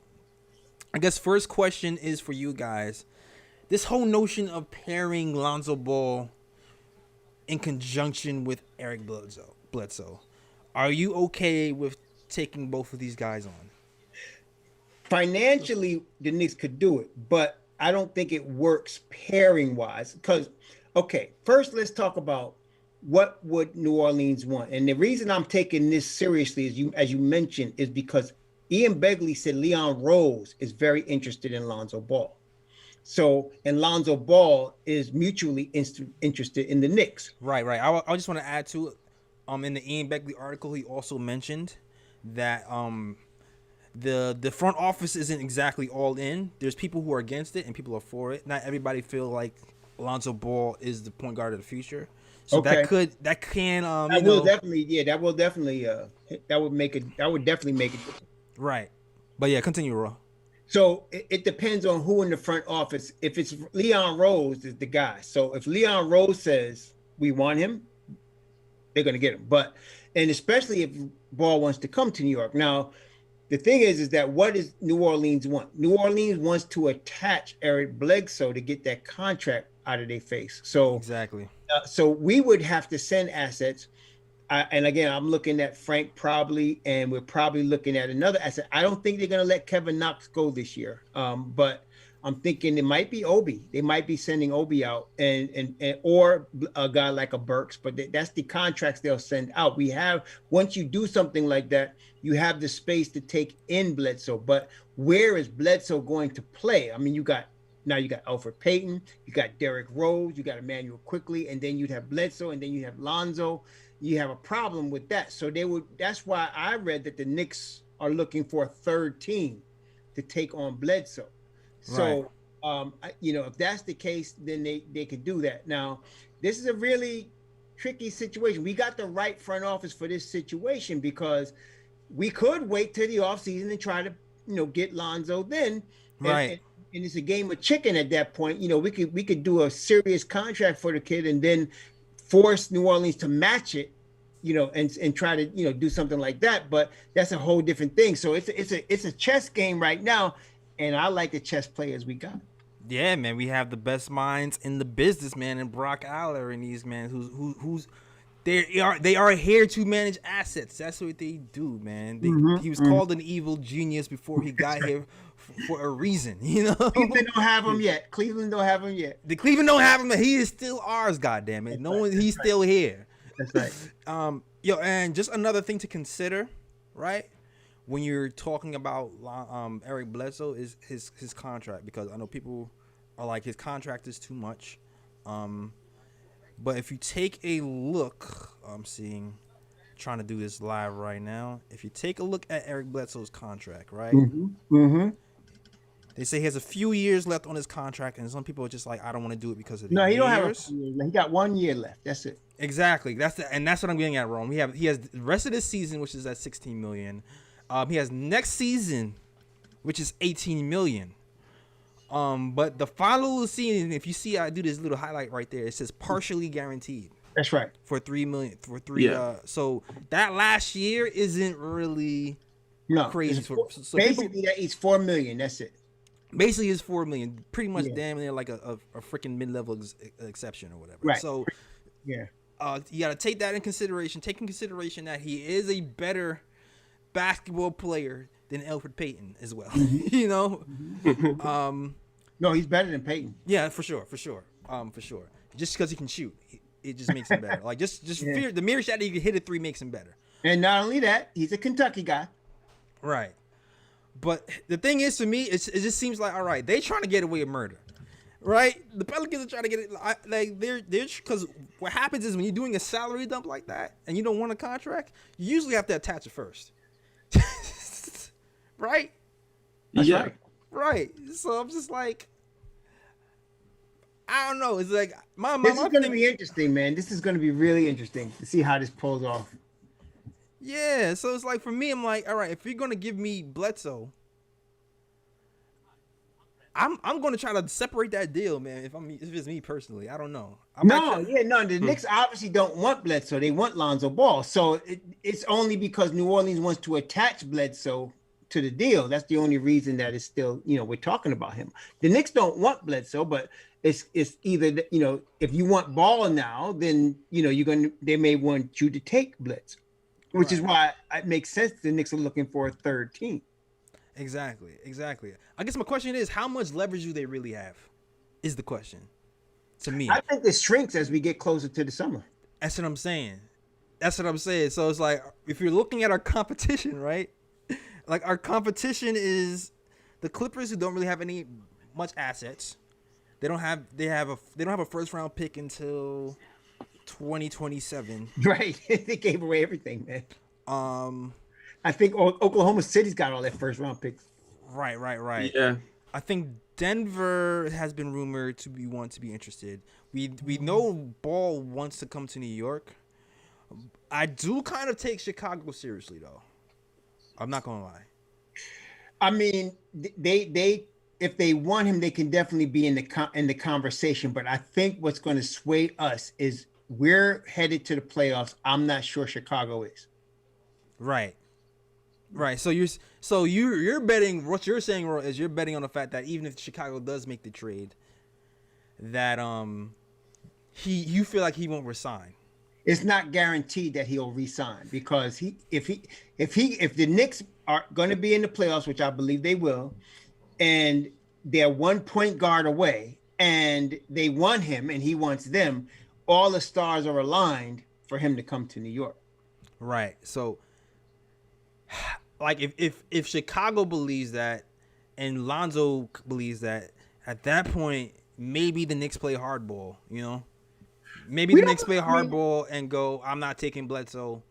I guess first question is for you guys. This whole notion of pairing Lonzo Ball in conjunction with Eric Bledsoe. Are you okay with taking both of these guys on? Financially, the Knicks could do it, but I don't think it works pairing wise. Because, first let's talk about what would New Orleans want. And the reason I'm taking this seriously, as you mentioned, is because Ian Begley said Leon Rose is very interested in Lonzo Ball. So, and Lonzo Ball is mutually interested in the Knicks. Right. I just want to add to it. in the Ian Begley article, he also mentioned that the front office isn't exactly all in. There's people who are against it and people are for it. Not everybody feel like Lonzo Ball is the point guard of the future. So that would definitely make it. Right. But yeah, continue, Raw. So it depends on who in the front office. If it's Leon Rose is the guy. So if Leon Rose says we want him, they're going to get him. And especially if Ball wants to come to New York. Now, the thing is that what does New Orleans want? New Orleans wants to attach Eric Bledsoe to get that contract out of their face. So exactly. So we would have to send assets. And again, I'm looking at Frank probably, and we're probably looking at another asset. I don't think they're going to let Kevin Knox go this year. But I'm thinking it might be Obi. They might be sending Obi out and or a guy like a Burks, but that's the contracts they'll send out. Once you do something like that, you have the space to take in Bledsoe. But where is Bledsoe going to play? I mean, you got Alfred Payton, you got Derrick Rose, you got Emmanuel Quickly, and then you'd have Bledsoe, and then you have Lonzo. You have a problem with that. So that's why I read that the Knicks are looking for a third team to take on Bledsoe. So, right. If that's the case, then they could do that. Now, this is a really tricky situation. We got the right front office for this situation because we could wait till the offseason and try to, get Lonzo then. Right. And it's a game of chicken at that point. We could do a serious contract for the kid and then force New Orleans to match it, and try to, do something like that. But that's a whole different thing. So it's a chess game right now. And I like the chess players we got. Yeah, man, we have the best minds in the business, man, and Brock Aller and these man who's they are here to manage assets. That's what they do, man. He was called an evil genius before he got here for a reason, Cleveland don't have him yet. The Cleveland don't have him. He is still ours, goddamn it. He's still here. That's right. And just another thing to consider, right? When you're talking about Eric Bledsoe is his contract, because I know people are like his contract is too much. But if you take a look, I'm trying to do this live right now. If you take a look at Eric Bledsoe's contract, right? They say he has a few years left on his contract, and some people are just like, I don't want to do it because of the years. He don't have he got 1 year left. That's it. Exactly. That's what I'm getting at, Rome. He has the rest of this season, which is at $16 million. He has next season, which is $18 million. But the final season, if you see, I do this little highlight right there. It says partially guaranteed. That's right. For $3 million. So that last year isn't really crazy. Basically, that is $4 million. That's it. Basically, it's $4 million. Pretty much damn near like a freaking mid-level exception or whatever. Right. So yeah, you got to take that in consideration. Take in consideration that he is a better basketball player than Alfred Payton as well. No, he's better than Payton. Yeah, for sure. Just because he can shoot, it just makes him better. Like fear the mere shot that he can hit a three makes him better. And not only that, he's a Kentucky guy. Right. But the thing is, to me, it just seems like, all right, they trying to get away with murder, right? The Pelicans are trying to get it, like they're because what happens is when you're doing a salary dump like that and you don't want a contract, you usually have to attach it first, right? That's right. So I'm just like, I don't know. It's like this is going to be interesting, man. This is going to be really interesting to see how this pulls off. Yeah, so it's like for me, I'm like, all right, if you're gonna give me Bledsoe, I'm gonna try to separate that deal, man. If it's me personally, I don't know. The Knicks obviously don't want Bledsoe. They want Lonzo Ball. So it's only because New Orleans wants to attach Bledsoe to the deal. That's the only reason that it's still, we're talking about him. The Knicks don't want Bledsoe, but it's either if you want Ball now, then they may want you to take Bledsoe. Which is why it makes sense the Knicks are looking for a third team. Exactly. I guess my question is, how much leverage do they really have? Is the question to me. I think this shrinks as we get closer to the summer. That's what I'm saying. So it's like, if you're looking at our competition, right? Like our competition is the Clippers, who don't really have much assets. They don't have a first round pick until 2027. Right. They gave away everything, man. Um, I think Oklahoma City's got all their first round picks. right. Yeah. I think Denver has been rumored to be interested. We know Ball wants to come to New York. I do kind of take Chicago seriously though. I'm not gonna lie. I mean, they if they want him, they can definitely be in the conversation. But I think what's going to sway us is we're headed to the playoffs. I'm not sure Chicago is. Right. So you're betting. What you're saying is you're betting on the fact that even if Chicago does make the trade, that you feel like he won't resign. It's not guaranteed that he'll resign because if the Knicks are going to be in the playoffs, which I believe they will, and they're 1 point guard away, and they want him and he wants them, all the stars are aligned for him to come to New York. Right. So, like, if Chicago believes that, and Lonzo believes that, at that point, maybe the Knicks play hardball. You know, maybe the Knicks play hardball and go, I'm not taking Bledsoe.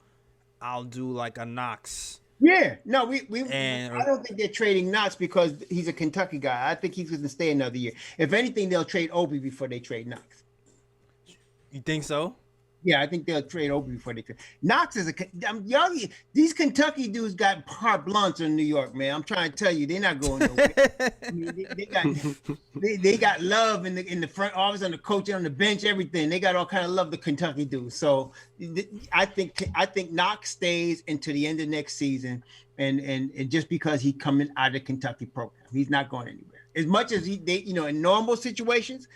I'll do like a Knox. Yeah, no, I don't think they're trading Knox because he's a Kentucky guy. I think he's going to stay another year. If anything, they'll trade Obi before they trade Knox. You think so? Yeah, I think they'll trade Obi before they trade. Knox is y'all. These Kentucky dudes got carte blanche in New York, man. I'm trying to tell you, they're not going nowhere. I mean, they got love in the front office, on the coach, on the bench, everything. They got all kind of love, the Kentucky dudes. So I think Knox stays into the end of next season, and just because he's coming out of the Kentucky program, he's not going anywhere. As much as in normal situations,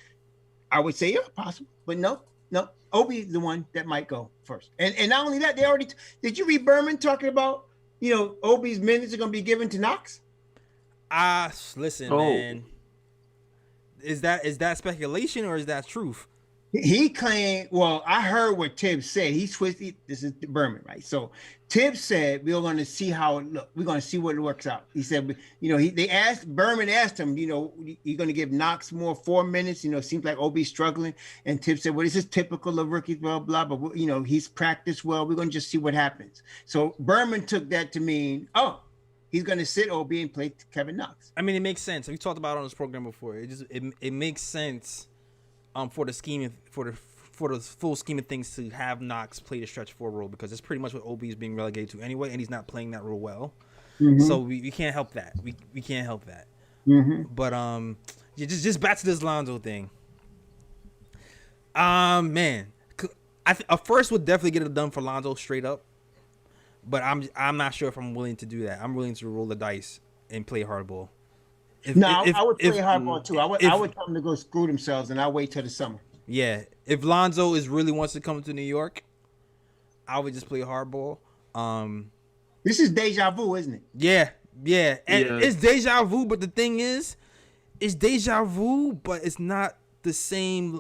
I would say possible, but no. Obi's the one that might go first. And not only that, did you read Berman talking about, Obi's minutes are going to be given to Knox? Listen, man. Is that speculation or is that truth? He claimed, well, I heard what Tibbs said. He twisted. This is Berman, right? So Tibbs said, we're going to see how it looks. We're going to see what it works out. He said, Berman asked him, you're going to give Knox more 4 minutes. Seems like Obi's struggling. And Tibbs said, well, this is typical of rookies, blah, blah, but, he's practiced well. We're going to just see what happens. So Berman took that to mean, he's going to sit Obi and play Kevin Knox. I mean, it makes sense. We talked about it on this program before. It makes sense. For the scheme, for the full scheme of things, to have Knox play the stretch forward role, because it's pretty much what Obi is being relegated to anyway, and he's not playing that role well. Mm-hmm. So we can't help that. We can't help that. Mm-hmm. But just back to this Lonzo thing. Man, I first would definitely get it done for Lonzo straight up, but I'm not sure if I'm willing to do that. I'm willing to roll the dice and play hardball. I would play hardball too. I would tell them to go screw themselves, and I'll wait till the summer. Yeah, if Lonzo really wants to come to New York, I would just play hardball. This is deja vu, isn't it? Yeah, and it's deja vu. But the thing is, it's deja vu, but it's not the same.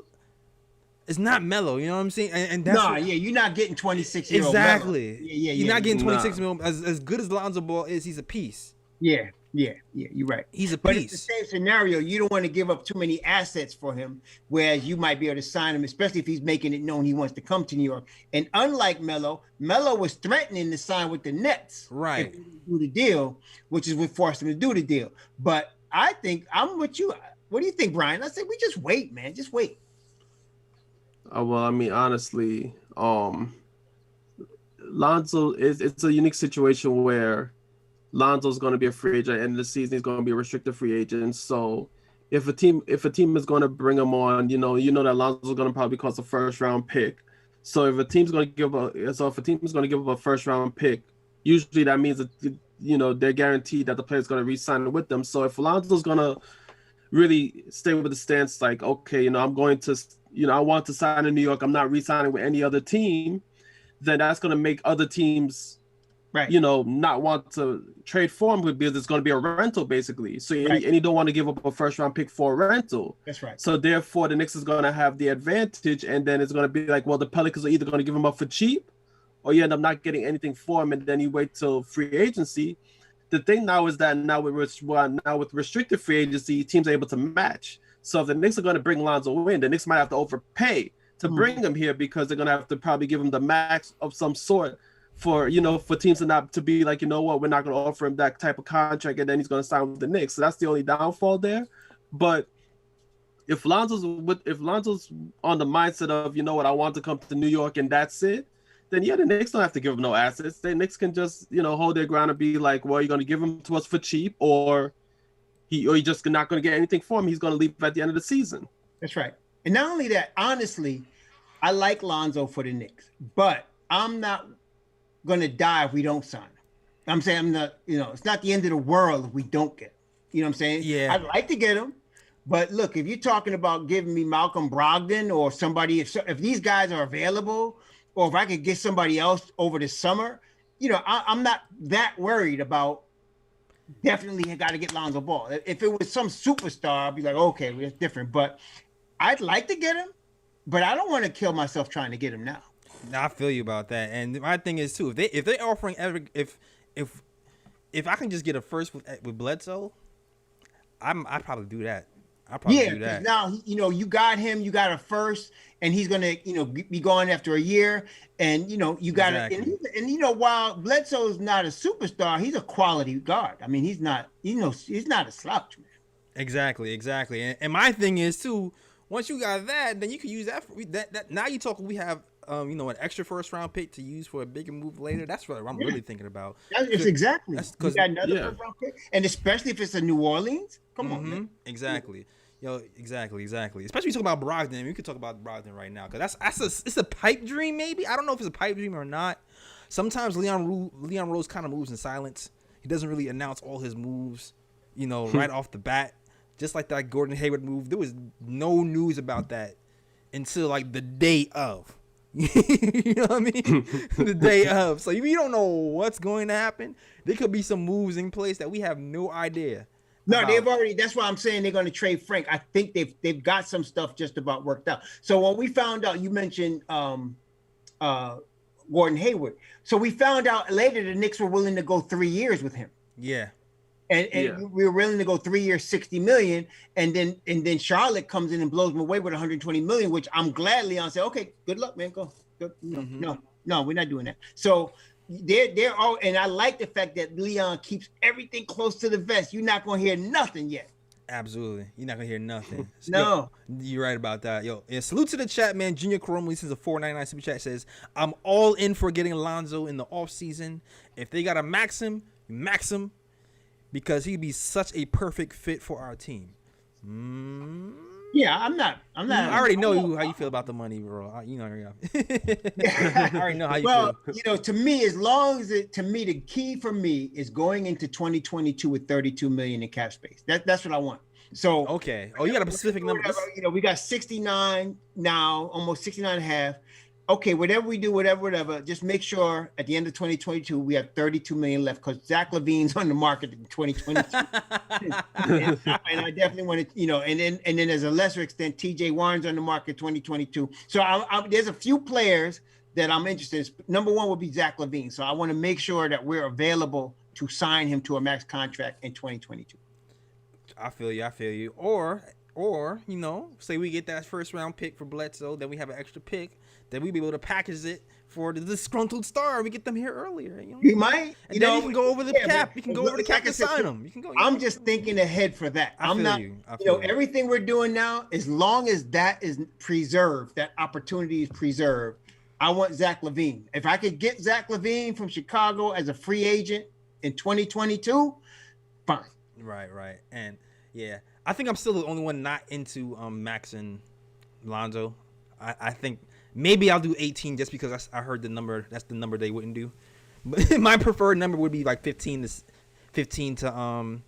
It's not mellow. You know what I'm saying? And that's you're not getting 26-year-old. Exactly. Yeah. You're not getting 26-year-old. As good as Lonzo Ball is, he's a piece. Yeah, you're right. He's a piece. But it's the same scenario. You don't want to give up too many assets for him, whereas you might be able to sign him, especially if he's making it known he wants to come to New York. And unlike Melo was threatening to sign with the Nets. Right. If he do the deal, which is what forced him to do the deal. But I think I'm with you. What do you think, Brian? I say we just wait, man. Just wait. Well, I mean, honestly, Lonzo it's a unique situation where Lonzo's going to be a free agent, and the season he's going to be a restricted free agent. So if a team is going to bring him on, you know that Lonzo's going to probably cost a first round pick. So if a team's going to give up a first round pick, usually that means that they're guaranteed that the player's going to re-sign with them. So if Lonzo's going to really stay with the stance like, okay, I'm going to, I want to sign in New York, I'm not re-signing with any other team, then that's going to make other teams, right, not want to trade for him because it's going to be a rental basically. So and you don't want to give up a first round pick for a rental. That's right. So therefore the Knicks is going to have the advantage, and then it's going to be like, well, the Pelicans are either going to give him up for cheap, or you end up not getting anything for him, and then you wait till free agency. The thing now is that now with restricted free agency, teams are able to match. So if the Knicks are going to bring Lonzo in, the Knicks might have to overpay to bring him here because they're gonna have to probably give him the max of some sort for for teams to not to be like, you know what, we're not gonna offer him that type of contract and then he's gonna sign with the Knicks. So that's the only downfall there. But if Lonzo's on the mindset of, you know what, I want to come to New York and that's it, then yeah, the Knicks don't have to give him no assets. The Knicks can just, hold their ground and be like, well, you're gonna give him to us for cheap, or you're just not gonna get anything for him. He's gonna leave at the end of the season. That's right. And not only that, honestly, I like Lonzo for the Knicks, but I'm not gonna die if we don't sign him. I'm saying I'm not, it's not the end of the world if we don't get him. You know what I'm saying? Yeah. I'd like to get him, but look, if you're talking about giving me Malcolm Brogdon or somebody, if these guys are available, or if I could get somebody else over the summer, I'm not that worried about. Definitely got to get Lonzo Ball. If it was some superstar, I'd be like, okay, well, it's different. But I'd like to get him, but I don't want to kill myself trying to get him now. I feel you about that. And my thing is too, if they're offering if I can just get a first with Bledsoe, I'd probably do that. I'd probably do that. Now you got him, you got a first, and he's gonna be gone after a year, and you got exactly. and while Bledsoe is not a superstar, he's a quality guard. I mean, he's not he's not a slouch, man. Exactly. And my thing is too, once you got that, then you can use that for that. Now you talking, we have an extra first round pick to use for a bigger move later. That's what I'm really thinking about. It's exactly. Because got another first round pick, and especially if it's a New Orleans. Come on, man. Exactly. Exactly. Especially talking about Brogdon. We could talk about Brogdon right now because it's a pipe dream. Maybe I don't know if it's a pipe dream or not. Sometimes Leon Rose kind of moves in silence. He doesn't really announce all his moves, right off the bat. Just like that Gordon Hayward move, there was no news about that until like the day of. You know what I mean? The day of. So we don't know what's going to happen. There could be some moves in place that we have no idea. No, they've already. That's why I'm saying they're going to trade Frank. I think they've got some stuff just about worked out. So when we found out, you mentioned Gordon Hayward. So we found out later the Knicks were willing to go 3 years with him. Yeah. And we were willing to go 3 years, $60 million, and then Charlotte comes in and blows them away with $120 million, which I'm glad Leon said, okay, good luck, man, go. No, we're not doing that. So they're all, and I like the fact that Leon keeps everything close to the vest. You're not gonna hear nothing yet. Absolutely, you're not gonna hear nothing. No, you're right about that. Salute to the chat, man. Junior Coromley sends a $4.99 super chat. Says, I'm all in for getting Lonzo in the offseason. If they gotta max him, because he'd be such a perfect fit for our team. Yeah, I'm not. I already know how you feel about the money, bro. I already know how you feel. Well, to me, the key for me is going into 2022 with $32 million in cap space. That's what I want. So okay. Oh, you got a specific number. We got 69 now, almost 69 and a half. Okay, whatever we do, whatever, just make sure at the end of 2022 we have 32 million left because Zach LaVine's on the market in 2022. and I definitely want to, and then as a lesser extent, TJ Warren's on the market 2022. So there's a few players that I'm interested in. Number one would be Zach LaVine. So I want to make sure that we're available to sign him to a max contract in 2022. I feel you. Or say we get that first round pick for Bledsoe, then we have an extra pick. Then we'd be able to package it for the disgruntled star. We get them here earlier. We might. And then you can go over the cap. You can go over the cap to sign them. You can go. I'm just thinking ahead for that. I feel you. Everything we're doing now, as long as that is preserved, that opportunity is preserved, I want Zach LaVine. If I could get Zach LaVine from Chicago as a free agent in 2022, fine. Right. And yeah, I think I'm still the only one not into Max and Lonzo. I think maybe I'll do 18 just because I heard the number. That's the number they wouldn't do. But my preferred number would be like 15 to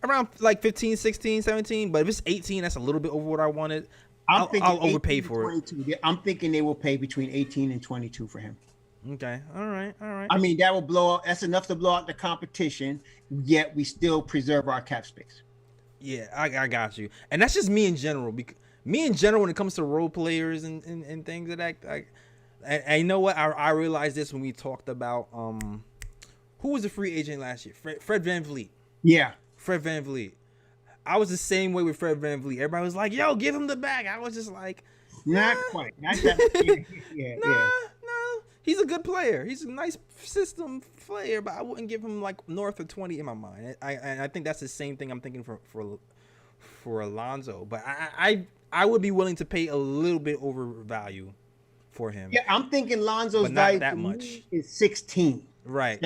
around like 15, 16, 17. But if it's 18, that's a little bit over what I wanted. I'll overpay for it. I'm thinking they will pay between 18 and 22 for him. Okay. All right. I mean, that will blow out. That's enough to blow out the competition, yet we still preserve our cap space. Yeah, I got you. And that's just me in general. Because me in general, when it comes to role players and things of that, and you know what? I realized this when we talked about who was a free agent last year? Fred VanVleet. Yeah. Fred VanVleet. I was the same way with Fred VanVleet. Everybody was like, yo, give him the bag. I was just like, Not quite. Not that. Yeah. No. He's a good player. He's a nice system player, but I wouldn't give him like north of 20 in my mind. I think that's the same thing I'm thinking for Lonzo. But I would be willing to pay a little bit over value for him. Yeah, I'm thinking Lonzo's but not value that much. is 16. Right.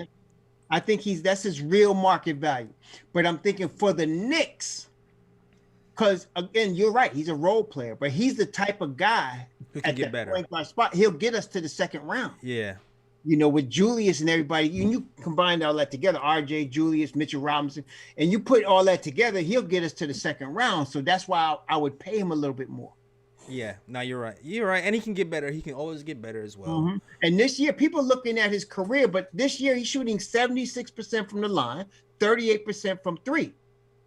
I think that's his real market value. But I'm thinking for the Knicks, because again, you're right. He's a role player, but he's the type of guy who can get better. Point guard spot. He'll get us to the second round. Yeah. You know, with Julius and everybody, you combine all that together, RJ, Julius, Mitchell Robinson, and you put all that together, he'll get us to the second round. So that's why I would pay him a little bit more. Yeah, no, you're right. You're right. And he can get better. He can always get better as well. Mm-hmm. And this year, people are looking at his career, but this year he's shooting 76% from the line, 38% from three.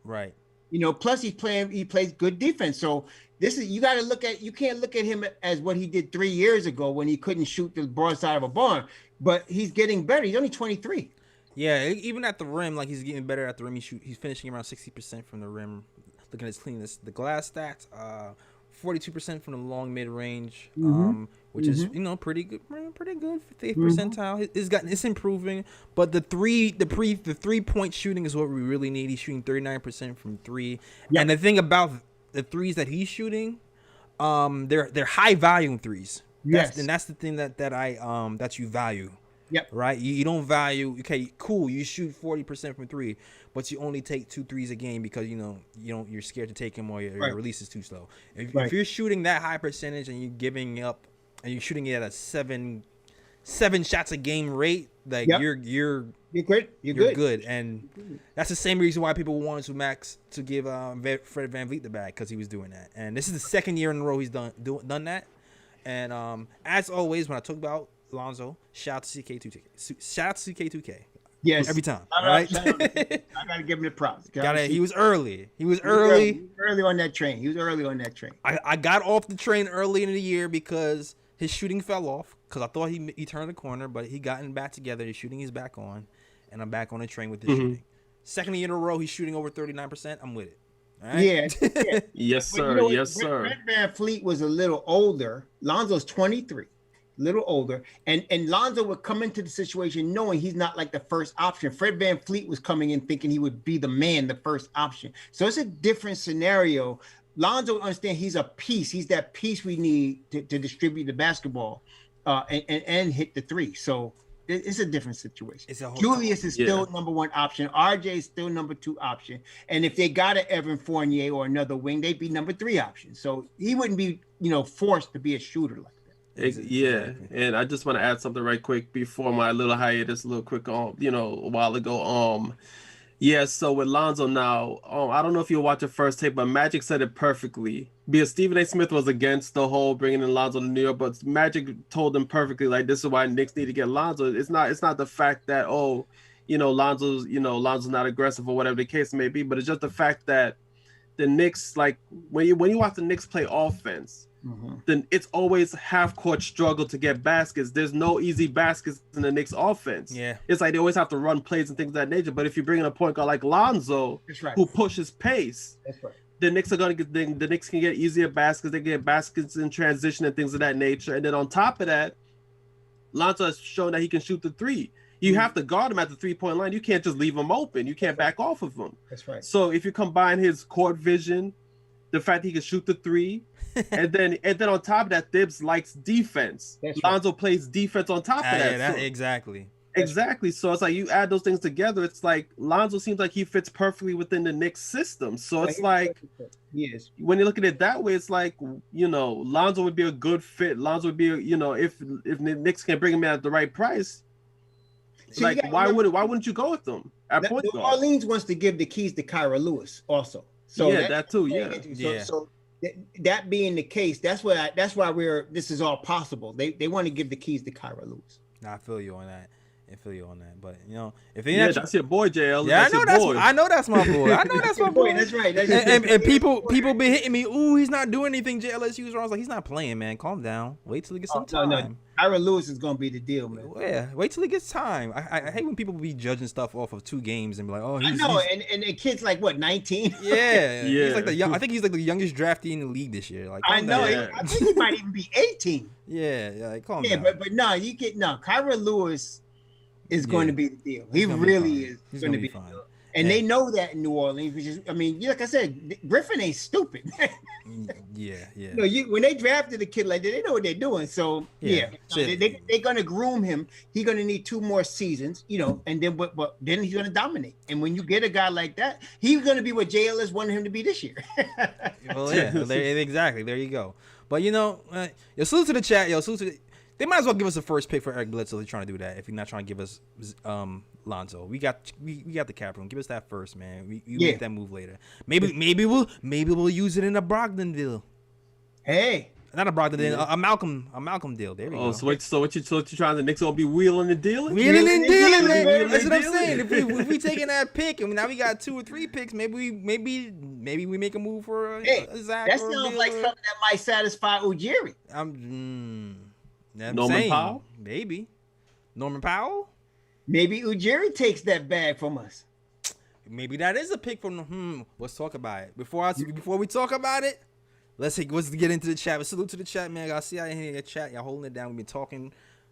Right. You know, plus he plays good defense. So this is, you got to look at, you can't look at him as what he did 3 years ago when he couldn't shoot the broadside of a barn, but he's getting better. He's only 23. Yeah, even at the rim, like he's getting better at the rim. He's finishing around 60% from the rim. Looking at his cleanness, the glass stats, 42% from the long mid range, which is pretty good, 58th percentile. It's improving, but the 3-point shooting is what we really need. He's shooting 39% from three, and the thing about the threes that he's shooting, they're high volume threes. Yes, and that's the thing that you value. Yep. Right. You don't value. Okay. Cool. You shoot 40% from three, but you only take 2 threes a game because you're scared to take them or your release is too slow. If you're shooting that high percentage and you're giving up and you're shooting it at a seven shots a game rate, like you're good. You're good. And that's the same reason why people wanted to give Fred VanVleet the bag, because he was doing that. And this is the second year in a row he's done that. And as always, when I talk about Lonzo, shout out to CK2K. Yes, every time. All right, I gotta give him the props. He was early. He was early on that train. I got off the train early in the year because his shooting fell off. Because I thought he turned the corner, but he gotten back together. His shooting is back on, and I'm back on the train with his shooting. Second year in a row, he's shooting over 39%. I'm with it. All right? Yeah. Yes, sir. Fred VanVleet was a little older. Lonzo's 23. Little older, and Lonzo would come into the situation knowing he's not like the first option. Fred VanVleet was coming in thinking he would be the man, the first option. So it's a different scenario. Lonzo understand he's a piece. He's that piece we need to distribute the basketball and hit the three. So it's a different situation. Julius is still number 1 option. RJ is still number 2 option. And if they got an Evan Fournier or another wing, they'd be number 3 option. So he wouldn't be forced to be a shooter like that. Yeah, and I just want to add something right quick before my little hiatus, a while ago. So with Lonzo now, I don't know if you watch the first tape, but Magic said it perfectly. Because Stephen A. Smith was against the whole bringing in Lonzo to New York, but Magic told him perfectly, like, this is why Knicks need to get Lonzo. It's not the fact that Lonzo's not aggressive or whatever the case may be, but it's just the fact that the Knicks, like when you watch the Knicks play offense. Then it's always half-court struggle to get baskets. There's no easy baskets in the Knicks offense. Yeah, it's like they always have to run plays and things of that nature. But if you bring in a point guard like Lonzo, who pushes pace, the Knicks are gonna get the Knicks can get easier baskets. They get baskets in transition and things of that nature. And then on top of that, Lonzo has shown that he can shoot the three. You have to guard him at the 3-point line. You can't just leave him open. You can't back off of him. That's right. So if you combine his court vision, the fact he can shoot the three. and then on top of that, Thibs likes defense. Lonzo plays defense on top of that. Exactly. So it's like you add those things together. It's like Lonzo seems like he fits perfectly within the Knicks system. So it's like, when you look at it that way, it's like Lonzo would be a good fit. Lonzo would be if the Knicks can bring him in at the right price. So like why wouldn't you go with them at point guard? New Orleans wants to give the keys to Kyra Lewis also. So that too. So that being the case, that's why this is all possible. They want to give the keys to Kyra Lewis. I feel you on that. I feel you on that. But you know, if they that's your boy, JL. yeah, That's I know that's my boy. I know that's my boy. That's right. And people been hitting me. Ooh, he's not doing anything. JLSU was wrong. I was like, he's not playing, man. Calm down. Wait till he gets some time. No. Tyra Lewis is gonna be the deal, man. Yeah, wait till he gets time. I hate when people be judging stuff off of 2 games and be like, oh, I know, and the kid's like what, 19? Yeah. He's like I think he's like the youngest draftee in the league this year. Like, I know. Yeah. I think he might even be 18. Yeah, like, calm Yeah, down. but no, Kyra Lewis is going to be the deal. He gonna be really fine. is going to be fine. the deal. And they know that in New Orleans, which is, I mean, like I said, Griffin ain't stupid. Yeah. You know, when they drafted a kid like that, they know what they're doing. So they're going to groom him. He's going to need 2 more seasons, you know, and then but then he's going to dominate. And when you get a guy like that, he's going to be what JLS wanted him to be this year. Well, yeah, exactly. There you go. But you know, salute to the chat. They might as well give us the first pick for Eric Bledsoe. They're trying to do that. If you're not trying to give us Lonzo, we got the cap room. Give us that first, man. We make that move later. Maybe we'll use it in a Brogdon deal. Hey, not a Brogdon deal, a Malcolm deal. There we go. So what you trying? The Knicks will be wheeling and dealing. Wheeling and dealing, man. Wheeling That's and what I'm dealing. saying. If we taking that pick, and now we got 2 or 3 picks, maybe we make a move for a Zach. that sounds like something that might satisfy Ujiri. Norman Powell? Maybe. Norman Powell? Maybe Ujiri takes that bag from us. Maybe that is a pick from let's talk about it. Before we talk about it, let's get into the chat. But salute to the chat, man. I see y'all in here in the chat. Y'all holding it down. We've been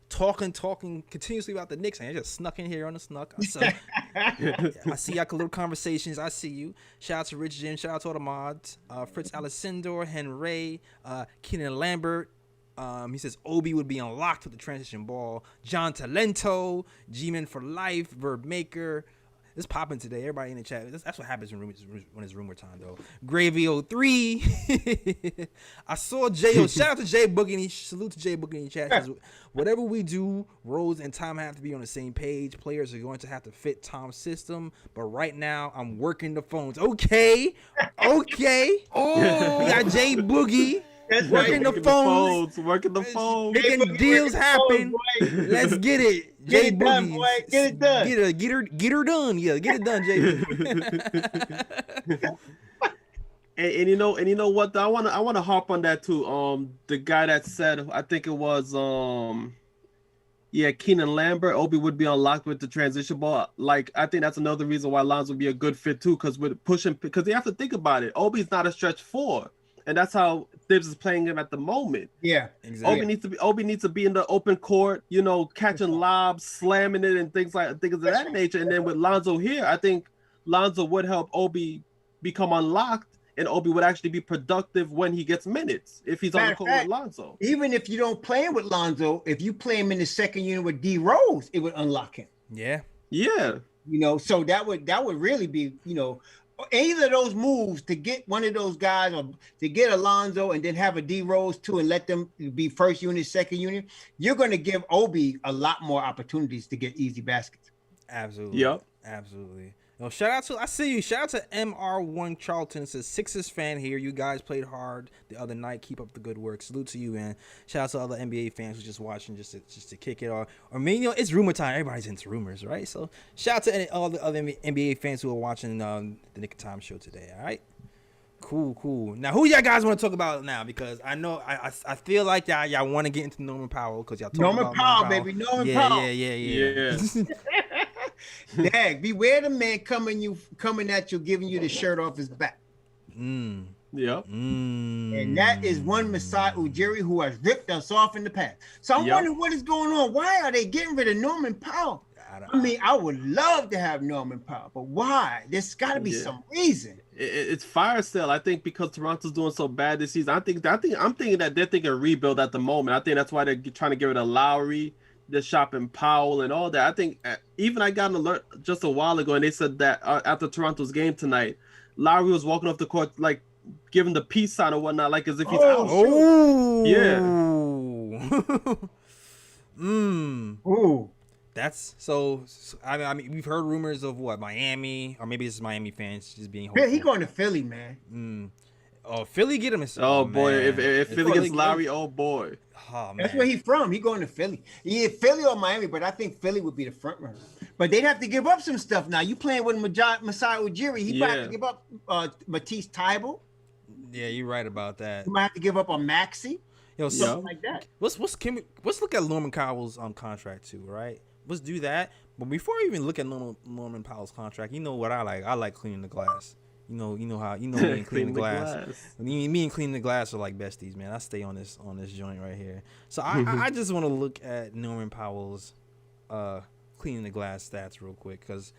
talking continuously about the Knicks. I just snuck in here on the snuck. I see y'all little conversations. I see you. Shout out to Rich Jim. Shout out to all the mods. Fritz Alessandro, Henry, Keenan Lambert. He says Obi would be unlocked with the transition ball. John Talento, G-Man for life, Verb Maker. It's popping today. Everybody in the chat. That's what happens when it's rumor time, though. Gravy 03. I saw J.O. Shout out to Jay Boogie. Salute to Jay Boogie in the chat. Says, whatever we do, Rose and Tom have to be on the same page. Players are going to have to fit Tom's system. But right now, I'm working the phones. Okay. Oh, we got Jay Boogie. That's working right. the phones. Working the phone. Making deals happen. Let's get it. Get Jay it done, Boogie. boy. Get it done. Get her done. Yeah, get it done, Jay. And you know what? I wanna harp on that too. The guy that said, I think it was Keenan Lambert, Obi would be unlocked with the transition ball. Like, I think that's another reason why Lonzo would be a good fit too, because you have to think about it. Obi's not a stretch 4. And that's how Thibs is playing him at the moment. Yeah, exactly. Obi needs to be in the open court, you know, catching lobs, slamming it, and things of that nature. And then with Lonzo here, I think Lonzo would help Obi become unlocked, and Obi would actually be productive when he gets minutes if he's on the court with Lonzo. Even if you don't play him with Lonzo, if you play him in the second unit with D Rose, it would unlock him. Yeah. Yeah. You know, so that would really be, you know, either of those moves to get one of those guys, or to get Alonzo and then have a D Rose too and let them be first unit, second unit, you're going to give Obi a lot more opportunities to get easy baskets. Absolutely. Yep. Absolutely. Yo, I see you. Shout out to MR1 Charlton. It says Sixers fan here. You guys played hard the other night. Keep up the good work. Salute to you, man. Shout out to other NBA fans who just watching just to kick it off. Or I mean, you know, it's rumor time. Everybody's into rumors, right? So shout out to all the other NBA fans who are watching the Knick of Time show today. All right. Cool. Now, who y'all guys want to talk about now? Because I know I feel like y'all want to get into Norman Powell because y'all talking about Norman Powell, baby. Norman Powell. Yeah. Dag, beware the man coming at you, giving you the shirt off his back. Yep. And that is one Masai Ujiri who has ripped us off in the past. So I'm wondering what is going on. Why are they getting rid of Norman Powell? I mean, I would love to have Norman Powell, but why? There's got to be some reason. It's fire sale. I think because Toronto's doing so bad this season. I'm thinking that they're thinking rebuild at the moment. I think that's why they're trying to get rid of Lowry. They're shopping Powell and all that. I think even I got an alert just a while ago, and they said that after Toronto's game tonight, Lowry was walking off the court like giving the peace sign or whatnot, like as if he's out. Oh, yeah. Ooh. That's so. I mean, we've heard rumors of what Miami, or maybe it's Miami fans just being hopeful. Yeah, he going to Philly, man. Oh, Philly get him. Oh boy, man. if Philly gets get Lowry, him- oh boy. Oh man. That's where he's from. He going to Philly. Yeah, Philly or Miami, but I think Philly would be the front runner. But they'd have to give up some stuff now. You playing with Masai Ujiri. He might have to give up Matisse Thybulle. Yeah, you're right about that. You might have to give up a Maxey. Yo, Something like that. Let's look at Norman Powell's contract too, right? Let's do that. But before we even look at Norman Powell's contract, you know what I like? I like cleaning the glass. You know me and cleaning the glass. Me and cleaning the glass are like besties, man. I stay on this joint right here. So I just want to look at Norman Powell's cleaning the glass stats real quick, because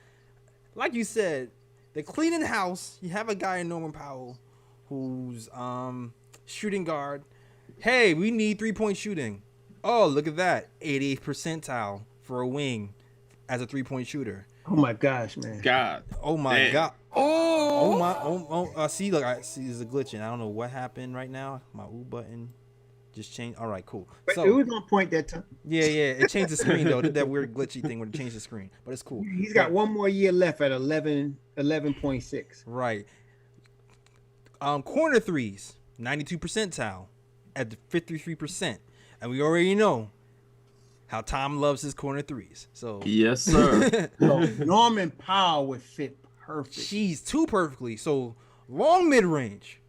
like you said, they're cleaning house. You have a guy in Norman Powell who's shooting guard. Hey, we need 3-point shooting. Oh, look at that. 88th percentile for a wing as a 3-point shooter. Oh my gosh, man. God. Oh my Damn. God. Oh my. I see. Look, I see. There's a glitch, and I don't know what happened right now. My U button just changed. All right, cool. But So it was on point that time. yeah, it changed the screen though. It did that weird glitchy thing where it changed the screen, but it's cool. He's got one more year left at 11.6. Right. Corner threes, 92 percentile at the 53%, and we already know how Tom loves his corner threes. So Yes, sir. So Norman Powell would fit perfect. she's too perfectly. So long mid range,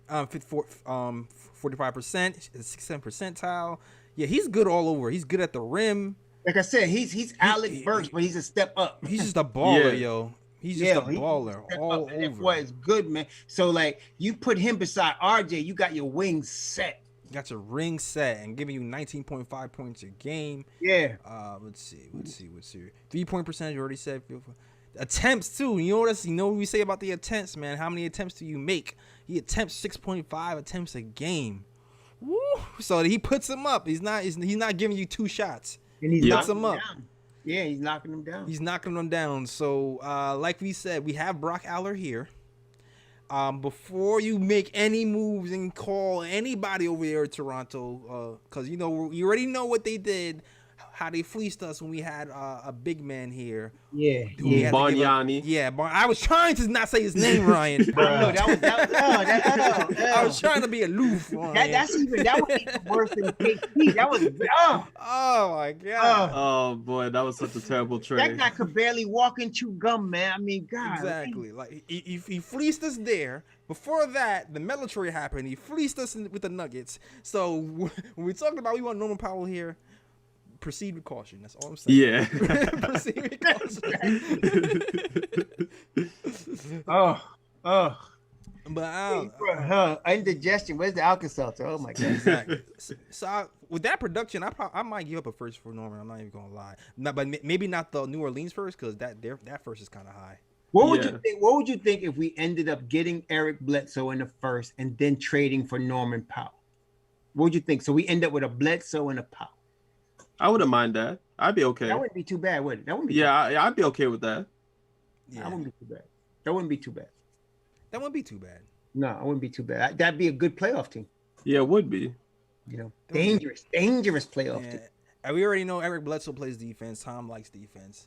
45%, 67 percentile. Yeah, he's good all over. He's good at the rim. Like I said, he's Alec Burks, but he's a step up. He's just a baller, Yeah. yo. He's just a baller all That over. boy is good, man. So like you put him beside RJ, you got your wings set. Got your ring set and giving you 19.5 points a game. Yeah. Let's see. 3-point percentage, you already said. Attempts too. You know what we say about the attempts, man. How many attempts do you make? He attempts 6.5 attempts a game. Woo! So he puts them up. He's not giving you 2 shots. And he's He knocking puts them up. down. Yeah, he's knocking them down. He's knocking them down. So, like we said, we have Brock Aller here. Before you make any moves and call anybody over there in Toronto, because you already know what they did, how they fleeced us when we had a big man here. Yeah. We had to give up- Bargnani. Yeah, I was trying to not say his name, Ryan. No, that I was trying to be aloof. Ryan. that was even worse than KP. That was Oh my god. Oh boy, that was such a terrible that trade. guy could barely walk and chew gum, man. I mean, God. Exactly. Like he fleeced us there. Before that, the metal trade happened. He fleeced us with the Nuggets. So when we're talking about we want Norman Powell here, proceed with caution. That's all I'm saying. Yeah. Proceed with caution. Oh. But Indigestion. Where's the Alka-Seltzer? Oh my God. exactly. So with that production, I might give up a first for Norman. I'm not even gonna lie. But maybe not the New Orleans first, because that first is kind of high. What would you think? What would you think if we ended up getting Eric Bledsoe in the first and then trading for Norman Powell? What would you think? So we end up with a Bledsoe and a Powell. I wouldn't mind that. I'd be okay. That wouldn't be too bad, would it? That wouldn't be. I'd be okay with that. That wouldn't be too bad. That wouldn't be too bad. That wouldn't be too bad. No, it wouldn't be too bad. That'd be a good playoff team. Yeah, it would be. You know, dangerous playoff team. And we already know Eric Bledsoe plays defense. Tom likes defense.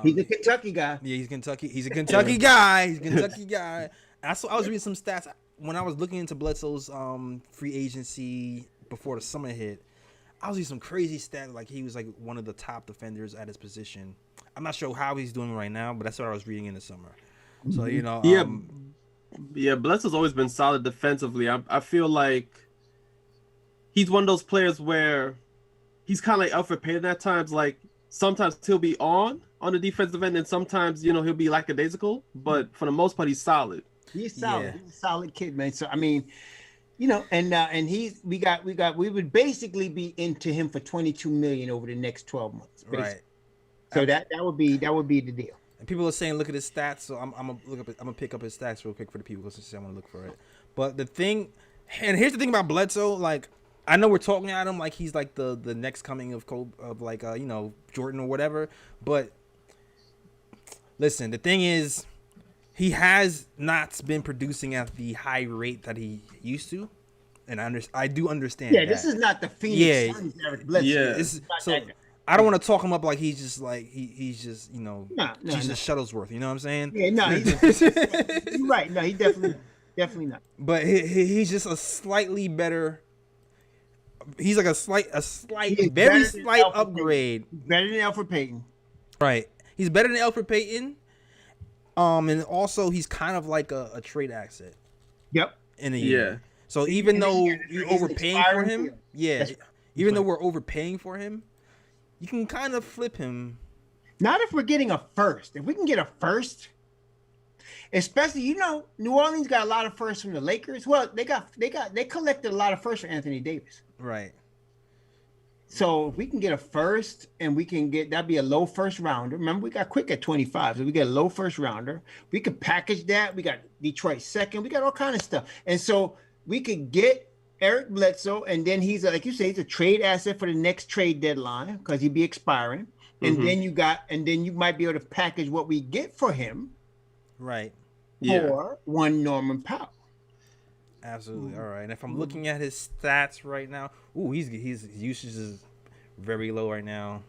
He's a Kentucky guy. Yeah, he's Kentucky. He's a Kentucky guy. He's a Kentucky guy. I was reading some stats when I was looking into Bledsoe's free agency before the summer hit. I was reading some crazy stats, like he was like one of the top defenders at his position. I'm not sure how he's doing right now, but that's what I was reading in the summer. So Yeah, Bledsoe's always been solid defensively. I feel like he's one of those players where he's kind of like Alfred Payton at times. Like sometimes he'll be on the defensive end, and sometimes he'll be lackadaisical. But for the most part, he's solid. He's solid. Yeah. He's a solid kid, man. So I mean, and we would basically be into him for $22 million over the next 12 months. Basically. right. So that would be the deal. And people are saying, look at his stats. So I'm gonna pick up his stats real quick for the people because I want to look for it. But the thing, and here's the thing about Bledsoe. Like, I know we're talking at him like he's like the next coming of Kobe, of like Jordan or whatever. But listen, the thing is, he has not been producing at the high rate that he used to, and I do understand. Yeah, that. this is not the Phoenix Suns Eric Bledsoe. Yeah. This is not So that guy. I don't want to talk him up like he's just like he's just No, Jesus Shuttlesworth. You know what I'm saying? Yeah, no, you're right. No, he definitely. Definitely not. But he's just a slightly better. He's like a very slight upgrade. Better than Alfred Payton. Right. He's better than Alfred Payton. And also he's kind of like a trade asset. Yep. In a year. Yeah. So even though you're overpaying for him, even though we're overpaying for him, you can kind of flip him. Not if we're getting a first. If we can get a first, especially New Orleans got a lot of firsts from the Lakers. Well, they collected a lot of firsts for Anthony Davis. Right. So if we can get a first and we can get, that'd be a low first rounder. Remember, we got Quick at 25, so we get a low first rounder. We could package that. We got Detroit second. We got all kind of stuff. And so we could get Eric Bledsoe, and then he's, like you say, he's a trade asset for the next trade deadline because he'd be expiring. And then you might be able to package what we get for him. Right. For one Norman Powell. Absolutely. All right. And if I'm looking at his stats right now, his usage is very low right now.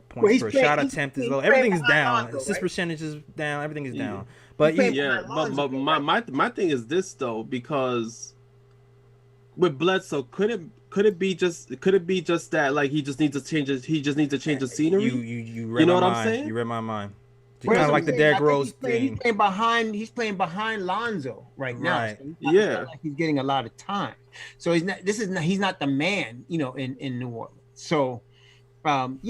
Points per shot attempt is low. Everything is down. Lonzo, assist percentage is down. Everything is down. But but my thing is this though, because with Bledsoe, could it be just that like he just needs to change the scenery? You read know what I'm saying? You read my mind. Kind of like the Derrick Rose thing. He's playing behind Lonzo right now. Right. So he's getting a lot of time. So he's not the man, in New Orleans. So, and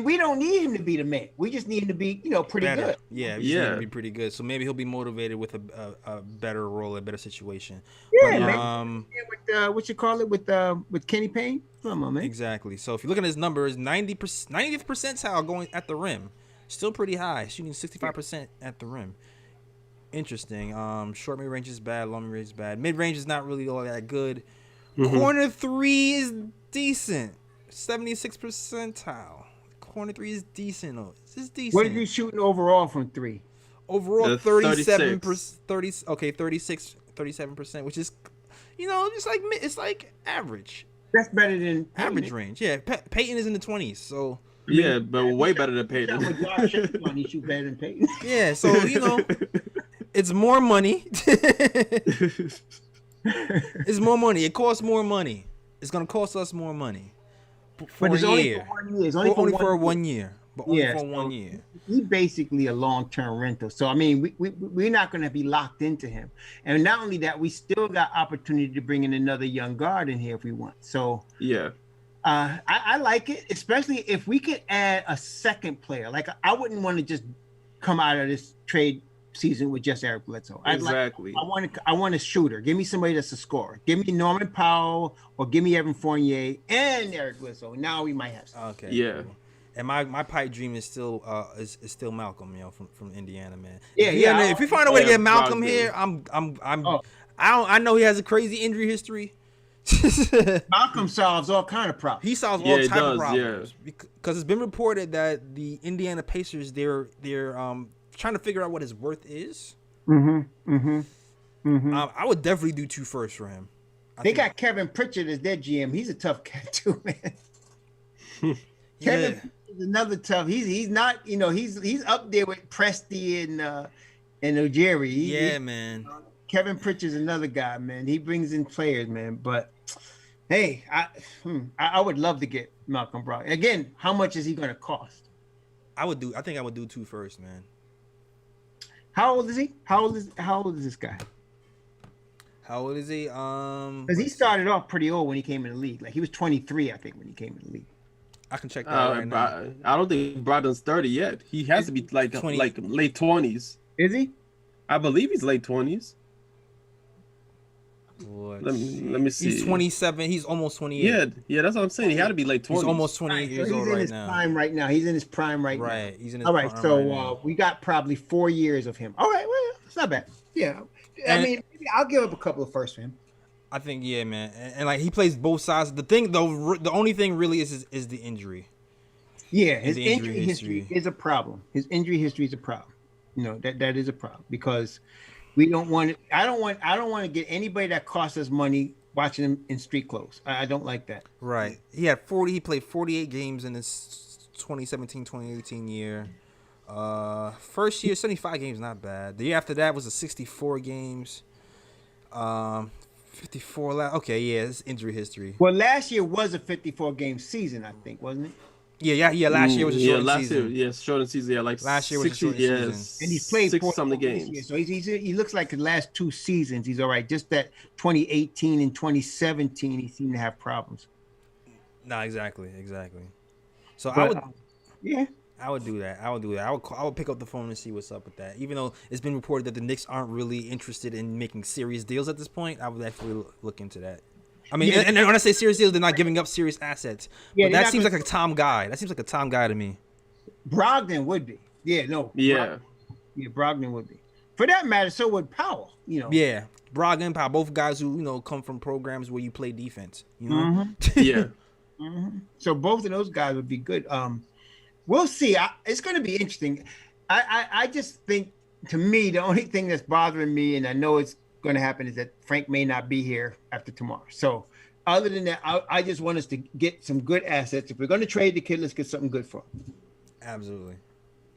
we don't need him to be the man. We just need him to be, pretty good. Yeah, we just need him to be pretty good. So maybe he'll be motivated with a better role, a better situation. Yeah, but, what you call it with Kenny Payne? Come on, man. Exactly. So if you look at his numbers, 90th percentile going at the rim. Still pretty high, shooting 65% at the rim. Interesting. Short mid-range is bad. Long mid-range is bad. Mid-range is not really all that good. Corner 3 is decent. 76th percentile. Corner 3 is decent. This is decent. What are you shooting overall from 3? Overall, 37%. 37%, which is, it's like average. That's better than average range. Yeah, Peyton is in the 20s, so. Yeah, but way better than Payton. He shoot better than Payton. Yeah, so it's more money. It's more money. It costs more money. It's gonna cost us more money. But it's only for 1 year. It's only for 1 year. But only for 1 year. He's basically a long-term rental. So I mean, we're not gonna be locked into him. And not only that, we still got opportunity to bring in another young guard in here if we want. So yeah. I like it, especially if we could add a second player. Like I wouldn't want to just come out of this trade season with just Eric Bledsoe. Exactly. I want a shooter. Give me somebody that's a scorer. Give me Norman Powell or give me Evan Fournier and Eric Bledsoe. Now we might have something. Okay. Yeah. Cool. And my pipe dream is still still Malcolm, from Indiana, man. Yeah. If we find a way to get Malcolm here, I know he has a crazy injury history. Malcolm solves all kind of problems. He solves all type of problems because it's been reported that the Indiana Pacers they're trying to figure out what his worth is. I would definitely do 2 firsts for him. They got Kevin Pritchard as their GM. He's a tough cat too, man. Kevin is another tough. He's not he's up there with Presti and Ojeri. Man. Kevin Pritchard's another guy, man. He brings in players, man. But hey, I would love to get Malcolm Brogdon. Again, how much is he going to cost? I think I would do 2 firsts, man. How old is he? How old is this guy? How old is he? Because he started off pretty old when he came in the league. Like he was 23, I think, when he came in the league. I can check that right now. I don't think Brogdon's 30 yet. He has to be like late 20s. Is he? I believe he's late 20s. Let me see. He's 27. He's almost 28. Yeah, that's what I'm saying. He had to be late 20s. He's almost 28 years old right now. He's in his prime right now. Right. He's in his prime right now. All right, so we got probably 4 years of him. All right, well, it's not bad. Yeah. I mean, maybe I'll give up a couple of firsts for him. I think, yeah, man. And like he plays both sides. The thing, though, the only thing really is the injury. Yeah, his injury history is a problem. His injury history is a problem. That is a problem because we don't want it. I don't want to get anybody that costs us money watching him in street clothes. I don't like that. Right. He played 48 games in his 2017-2018 year. First year 75 games, not bad. The year after that was a 64 games. 54 okay, yeah, it's injury history. Well, last year was a 54 game season, I think, wasn't it? Yeah. Last year was a shortened season. Year, shortened season. Yeah, like last year was a shortened season. And he's played 60-something games. Year, so he looks like the last 2 seasons he's all right. Just that 2018 and 2017 he seemed to have problems. Nah, exactly. So But, I would do that. I would pick up the phone and see what's up with that. Even though it's been reported that the Knicks aren't really interested in making serious deals at this point, I would actually look into that. I mean, and when I say serious deals, they're not giving up serious assets. Yeah, but that seems like a Tom guy. That seems like a Tom guy to me. Brogdon would be. Yeah, no. Yeah. Brogdon would be. For that matter, so would Powell, you know. Yeah, Brogdon and Powell, both guys who, you know, come from programs where you play defense, you know? Mm-hmm. Yeah. Mm-hmm. So both of those guys would be good. We'll see. It's going to be interesting. I just think, to me, the only thing that's bothering me, and I know it's going to happen, is that Frank may not be here after tomorrow. So other than that, I just want us to get some good assets. If we're going to trade the kid, let's get something good for him. Absolutely.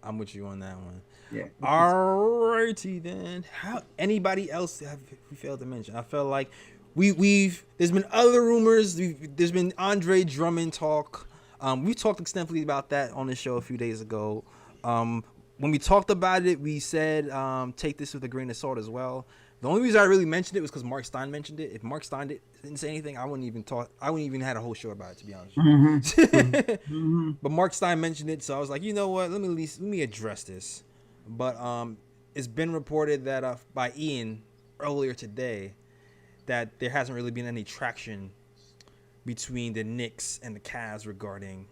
I'm with you on that one. Yeah. All righty then. How anybody else have we failed to mention? I felt like we've there's been other rumors. There's been Andre Drummond talk. We talked extensively about that on the show a few days ago. When we talked about it, we said take this with a grain of salt as well. The only reason I really mentioned it was because Mark Stein mentioned it. If Mark Stein didn't say anything, I wouldn't even had a whole show about it, to be honest. Mm-hmm. But Mark Stein mentioned it, so I was like, you know what? Let me address this. But it's been reported that by Ian earlier today that there hasn't really been any traction between the Knicks and the Cavs regarding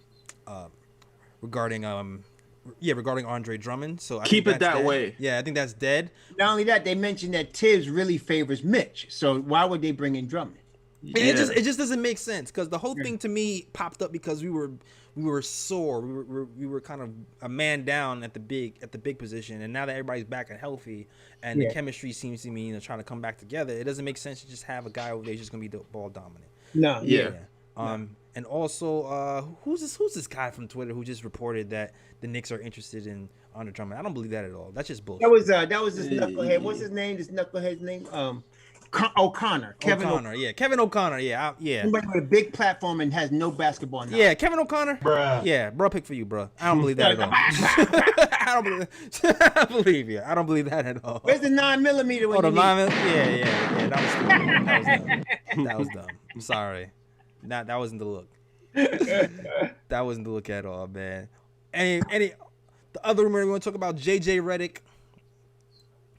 Andre Drummond. So keep it that way. Yeah, I think that's dead. Not only that, they mentioned that Tibbs really favors Mitch. So why would they bring in Drummond? Yeah. It just doesn't make sense, because the whole thing to me popped up because we were sore. We were kind of a man down at the big position, and now that everybody's back and healthy, and the chemistry seems to me trying to come back together, it doesn't make sense to just have a guy over there who's just gonna be the ball dominant. No. Yeah. And also, who's this guy from Twitter who just reported that the Knicks are interested in Andre Drummond? I don't believe that at all. That's just bullshit. That was this knucklehead. What's his name? This knucklehead's name? O'Connor. Kevin O'Connor. Yeah, Kevin O'Connor. Yeah. Somebody with a big platform and has no basketball knowledge. Yeah, Kevin O'Connor. Bruh. Yeah, bro, pick for you, bro. I don't believe that at all. I believe you. I don't believe that at all. Where's the 9mm? Oh, the 9mm? Yeah. That was stupid. That was dumb. I'm sorry. That wasn't the look. That wasn't the look at all, man. Any the other rumor we want to talk about, JJ Redick.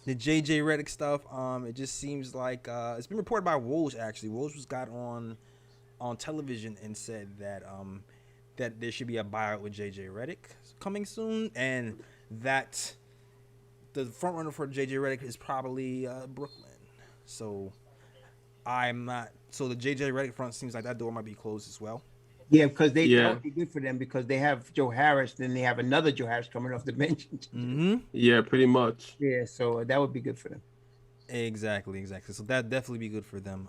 The JJ Redick stuff. It just seems like it's been reported by Woj, actually. Woj was got on television and said that that there should be a buyout with JJ Redick coming soon, and that the front runner for JJ Redick is probably Brooklyn. So the JJ Redick front seems like that door might be closed as well. Yeah, because that would be good for them, because they have Joe Harris, then they have another Joe Harris coming off the bench. Mm-hmm. Yeah, pretty much. Yeah, so that would be good for them. Exactly. So that'd definitely be good for them.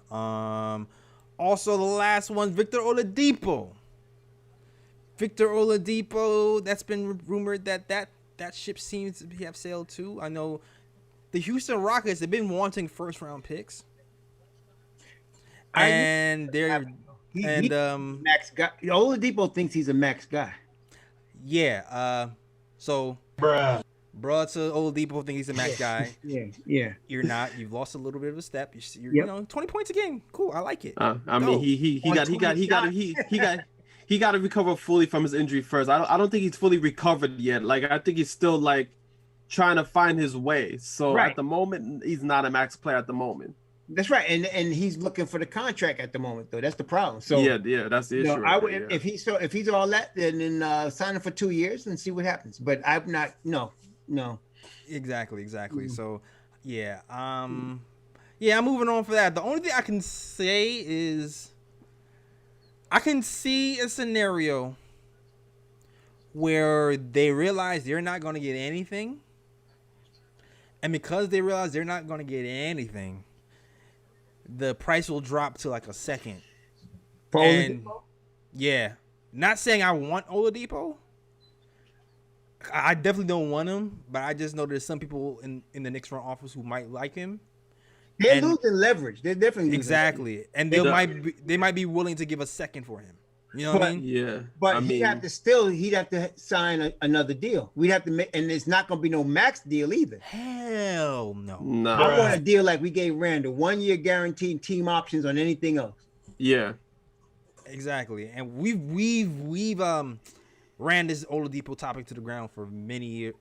Also, the last one, Victor Oladipo. That's been rumored that ship seems to have sailed too. I know the Houston Rockets have been wanting first round picks. And max guy. Oladipo thinks he's a max guy. Yeah. So bruh to Oladipo thinks he's a max guy. Yeah. You're not. You've lost a little bit of a step. You're 20 points a game. Cool. I like it. I mean, he got to recover fully from his injury first. I don't think he's fully recovered yet. Like, I think he's still like trying to find his way. So at the moment, he's not a max player at the moment. That's right, and he's looking for the contract at the moment, though. That's the problem. So yeah, that's the issue. I would, if he's all that, then sign him for 2 years and see what happens. But I'm not. No. Exactly. So yeah, I'm moving on for that. The only thing I can say is I can see a scenario where they realize they're not going to get anything, and because they realize they're not going to get anything, the price will drop to like a second. And yeah, not saying I want Oladipo, I definitely don't want him, but I just know there's some people in the Knicks front office who might like him. They're And- losing leverage. They're definitely losing Exactly, and they might be willing to give a second for him. You know what I mean? Yeah. But I he'd mean, have to sign another deal. We'd have to make, and it's not going to be no max deal either. Hell no. no. I want a deal like we gave Randle, 1 year guaranteed team options on anything else. Yeah. Exactly, and we've ran this Oladipo topic to the ground for many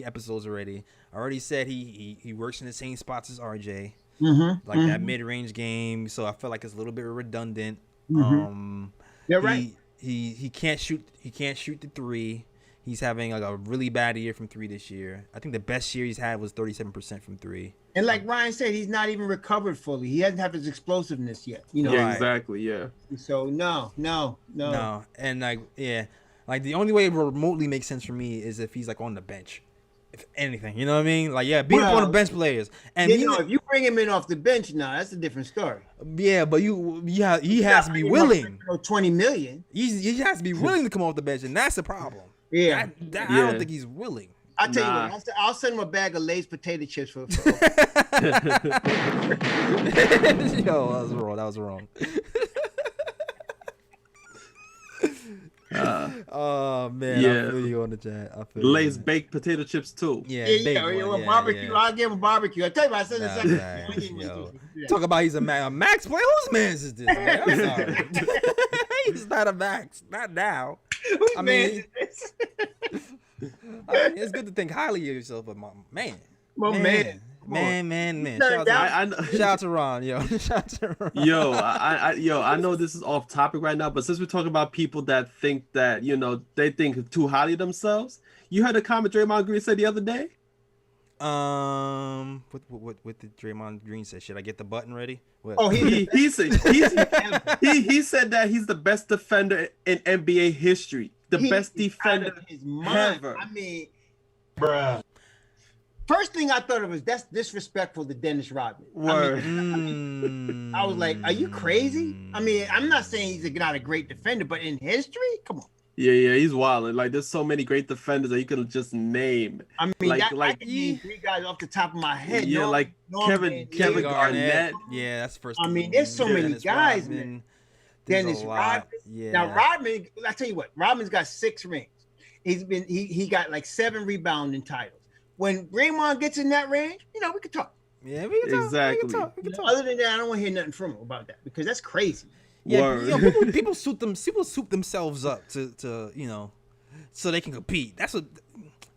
episodes already. I already said he works in the same spots as RJ, that mid range game. So I feel like it's a little bit redundant. You're right. He can't shoot the three. He's having like a really bad year from three this year. I think the best year he's had was 37% from three. And like Ryan said, he's not even recovered fully. He hasn't had his explosiveness yet. You know. Yeah, Right. exactly. Yeah. So no. And like the only way it remotely makes sense for me is if he's like on the bench, if anything. You know what I mean? Like beat up on the bench players. And if you bring him in off the bench, that's a different story. Yeah, but he has to be willing. 20 million. He has to be willing to come off the bench, and that's the problem. Yeah. I don't think he's willing. I'll tell you what, I'll send him a bag of Lay's potato chips for Yo, that was wrong. Oh man, Yeah. I feel you on the chat. I feel Lay's baked potato chips too. Yeah, barbecue. I'll give him barbecue. I'll tell you what, I said Nah, the yo. second. Talk about he's a max player. Whose man's is this? Man? I'm sorry. He's not a max. Not now. I mean, it's good to think highly of yourself, but man. Shout out to Ron, yo. Shout out to Ron. I know this is off topic right now, but since we're talking about people that think that, they think too highly of themselves, you heard a comment Draymond Green said the other day? What did Draymond Green say? Should I get the button ready? What? Oh, he said that he's the best defender in NBA history. The best defender ever. I mean, bruh. First thing I thought of was that's disrespectful to Dennis Rodman. Word. I was like, are you crazy? I mean, I'm not saying he's not a great defender, but in history, come on. Yeah, he's wild. Like, there's so many great defenders that you can just name. I mean, I like can name 3 guys off the top of my head. Yeah, Kevin Garnett. Yeah, that's the first. I mean, there's so many guys, man. Dennis Rodman. Yeah. Now Rodman, I tell you what, Rodman's got 6 rings. He got like 7 rebounding titles. When Draymond gets in that range, we can talk. Yeah, we can talk. Exactly. We can talk. Other than that, I don't want to hear nothing from him about that because that's crazy. Yeah, people soup themselves up to so they can compete. That's what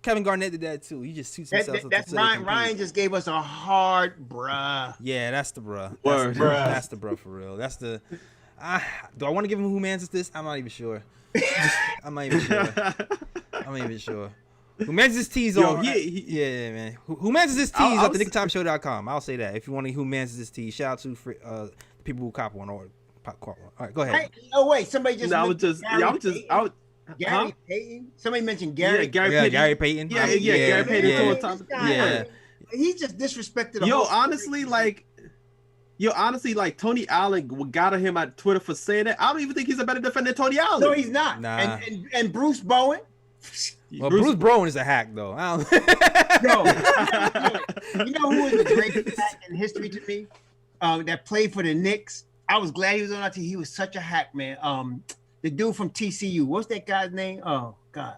Kevin Garnett did that too. He just suits himself up. That's Ryan just gave us a hard bruh. Yeah, that's the bruh. That's the bruh for real. That's the. Do I want to give him who mans is this? I'm not even sure. I'm not even sure. Who mans this tease on? Yeah, man. Who mans this tease at the NickTopShow.com. I'll say that if you want to who mans this tease. Shout out to the people who cop one or pop one. All right, go ahead. Wait, somebody just. Gary Payton. Somebody mentioned Gary. Yeah, Gary Payton. Yeah, Gary Payton. Yeah. He just disrespected. Honestly, like Tony Allen got at him at Twitter for saying that. I don't even think he's a better defender than Tony Allen. No, he's not. Nah. And Bruce Bowen. Well, Bruce Bowen is a hack, though. You know who is the greatest hack in history to me? That played for the Knicks. I was glad he was on our team. He was such a hack, man. The dude from TCU. What's that guy's name? Oh God,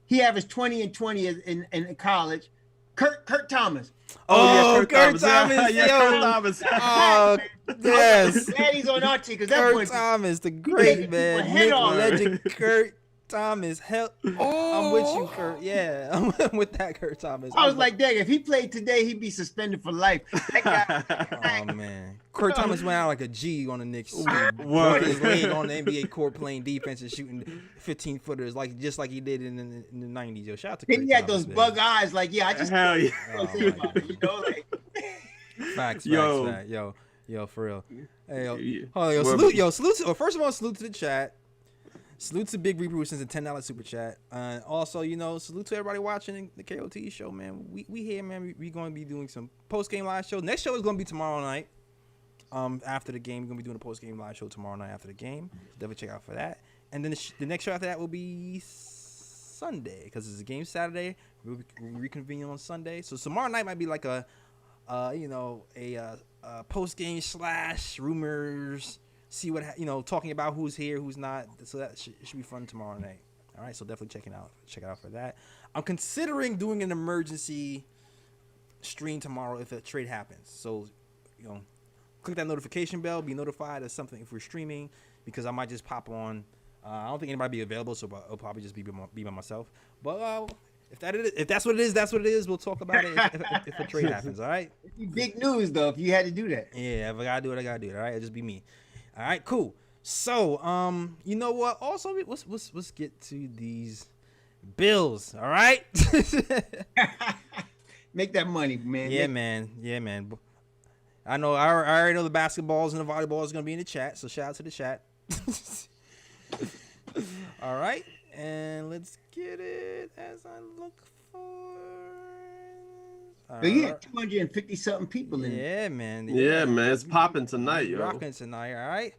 he averaged 20 and 20 in college. Kurt Thomas. Kurt Thomas. Kurt Thomas. Oh, yes. I'm glad he's on our team because Kurt Thomas, the great man, Knick legend. Kurt Thomas, I'm with you, Kurt. Yeah, I'm with that, Kurt Thomas. I was like, dang, if he played today, he'd be suspended for life. That guy, oh man, Kurt Thomas went out like a G on the Knicks. Broke his leg on the NBA court playing defense and shooting 15-footers just like he did in the 90s. Yo, shout out to Kurt. And he had those bug eyes, like I just hell yeah. Facts. Yo, for real. Hey, salute. First of all, salute to the chat. Salute to Big Reaper who sends a $10 super chat. Also, salute to everybody watching the KOT show, man. We here, man. We going to be doing some post-game live show. Next show is going to be tomorrow night. After the game, we're going to be doing a post-game live show tomorrow night after the game. Definitely check out for that. And then the next show after that will be Sunday because it's a game Saturday. We'll reconvene on Sunday. So tomorrow night might be like a post game / rumors. See what talking about who's here, who's not. So that should be fun tomorrow night. All right, so definitely check it out for that. I'm considering doing an emergency stream tomorrow if a trade happens. So, click that notification bell, be notified of something if we're streaming, because I might just pop on. I don't think anybody be available, so I'll probably just be by myself. But if that's what it is, that's what it is. We'll talk about it if a trade happens. All right. It'd be big news though if you had to do that. Yeah, if I gotta do it, I gotta do it. All right, it'll just be me. All right, cool. So, you know what? Also, let's get to these bills. All right. Make that money, man. Yeah, man. I know. I already know the basketballs and the volleyballs are gonna be in the chat. So shout out to the chat. All right, and let's get it as I look for. So you had 250 something people in it. Yeah, man. Yeah, man. It's popping tonight, yo. Rocking tonight. All right.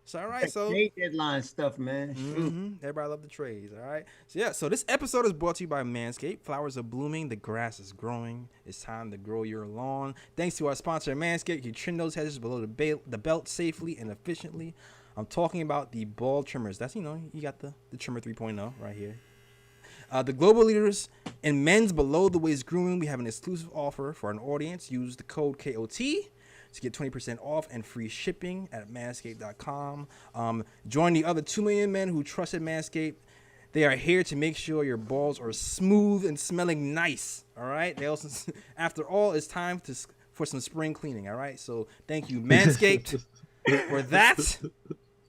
So all right, so trade deadline stuff, man. Everybody love the trades. All right. So this episode is brought to you by Manscaped. Flowers are blooming, the grass is growing. It's time to grow your lawn. Thanks to our sponsor, Manscaped. You can trim those hedges below the belt safely and efficiently. I'm talking about the ball trimmers. That's you got the trimmer 3.0 right here. The global leaders in men's below the waist grooming. We have an exclusive offer for an audience. Use the code KOT to get 20% off and free shipping at manscaped.com. Join the other 2 million men who trusted Manscaped. They are here to make sure your balls are smooth and smelling nice. All right. They also, after all, it's time for some spring cleaning. All right. So thank you, Manscaped, for that.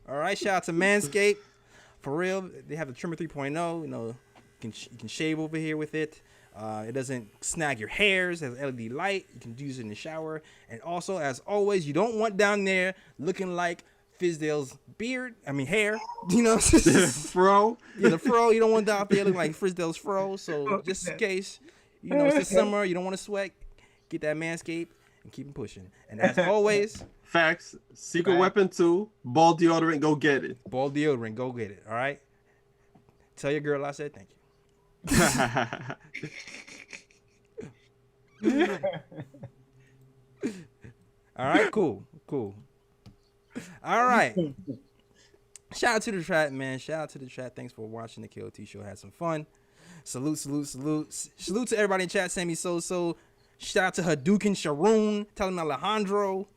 All right. Shout out to Manscaped. For real, they have the trimmer 3.0. You can shave over here with it. It doesn't snag your hairs. It has LED light. You can use it in the shower. And also, as always, you don't want down there looking like Fizdale's hair. Fro. Yeah, the fro. You don't want that out there looking like Fizdale's fro. So just in case, it's the summer, you don't want to sweat, get that Manscaped and keep it pushing. And as always, facts. Secret weapon 2. Ball deodorant. Go get it. Ball deodorant. Go get it. All right. Tell your girl I said thank you. All right, cool. All right. Shout out to the chat, man. Shout out to the chat. Thanks for watching the KOT show. Had some fun. Salute to everybody in chat. Sammy So. Shout out to Hadouken Sharoon. Tell him Alejandro.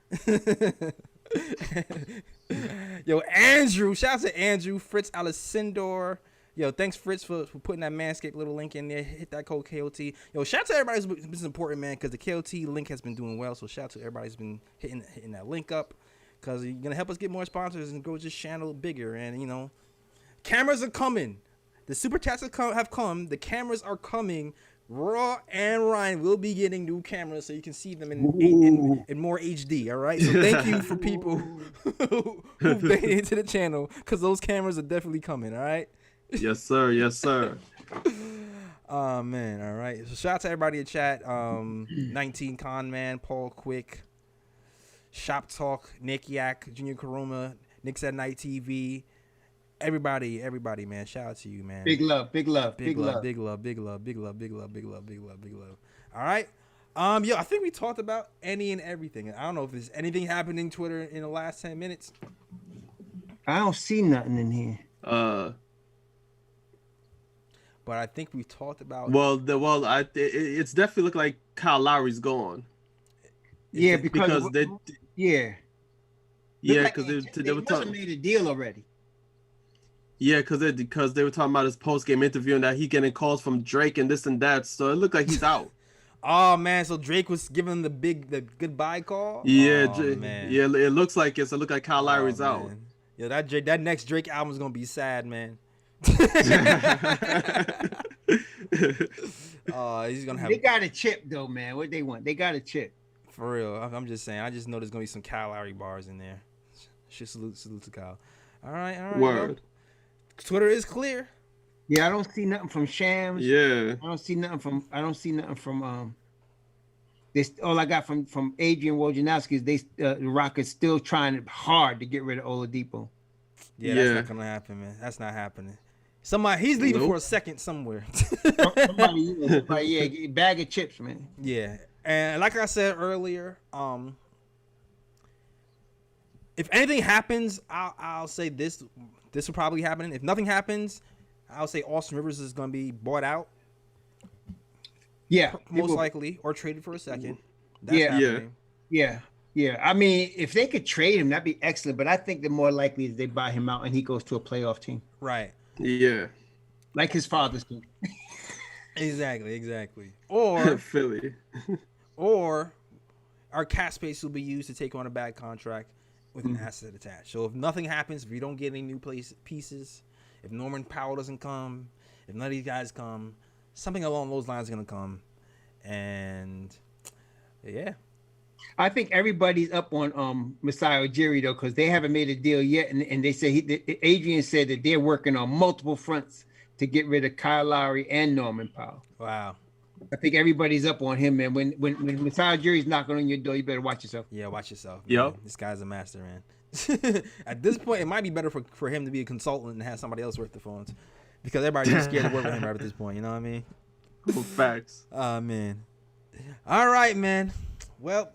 Yo, Andrew. Shout out to Andrew. Fritz Alessandor. Yo, thanks, Fritz, for putting that Manscaped little link in there. Hit that code KOT. Yo, shout out to everybody who's been supporting, man, because the KOT link has been doing well. So shout out to everybody who's been hitting that link up, because you're going to help us get more sponsors and grow this channel bigger. And, cameras are coming. The super chats have come. The cameras are coming. Raw and Ryan will be getting new cameras so you can see them in more HD, all right? So thank you for people who donated to the channel, because those cameras are definitely coming, all right? Yes, sir. Oh, man. All right. So shout out to everybody in chat. 19 Con Man, Paul Quick, Shop Talk, Nick Yak, Junior Karuma, Knicks at Night TV. Everybody, man. Shout out to you, man. Big love. All right. I think we talked about any and everything. I don't know if there's anything happening Twitter in the last 10 minutes. I don't see nothing in here. But I think we talked about. It's definitely look like Kyle Lowry's gone. Yeah, because they they must have made a deal already. Yeah, because they were talking about his post game interview and that he getting calls from Drake and this and that. So it looked like he's out. Oh man, so Drake was giving the goodbye call. Yeah, man. Yeah, it looks like it. So it look like Kyle Lowry's out. Yeah, that next Drake album is gonna be sad, man. He's gonna have. They got a chip though, man. What they want? They got a chip. For real, I'm just saying. I just know there's gonna be some Kyle Lowry bars in there. Salute to Kyle. All right. Word. Bro. Twitter is clear. Yeah, I don't see nothing from Shams. Yeah. I don't see nothing from. This all I got from Adrian Wojnarowski is the Rockets still trying hard to get rid of Oladipo. Yeah, that's not gonna happen, man. That's not happening. He's leaving Nope. for a second somewhere. somebody, yeah, bag of chips, man. Yeah, and like I said earlier, if anything happens, I'll say this will probably happen. If nothing happens, I'll say Austin Rivers is going to be bought out. Yeah, most likely, or traded for a second. Yeah. I mean, if they could trade him, that'd be excellent. But I think the more likely is they buy him out and he goes to a playoff team. Right. Yeah. Like his father's team. Exactly. Or Philly. Or our cap space will be used to take on a bad contract with an asset attached. So if nothing happens, if we don't get any new pieces, if Norman Powell doesn't come, if none of these guys come, something along those lines is going to come. And yeah. I think everybody's up on Masai Ujiri though, because they haven't made a deal yet, and they say Adrian said that they're working on multiple fronts to get rid of Kyle Lowry and Norman Powell. Wow. I think everybody's up on him, man. When Masai Ujiri's knocking on your door, you better watch yourself. Yeah, watch yourself. Yep. This guy's a master, man. At this point, it might be better for him to be a consultant and have somebody else work the phones, because everybody's just scared to work with him right at this point. You know what I mean? Facts. Oh man. All right, man. Well,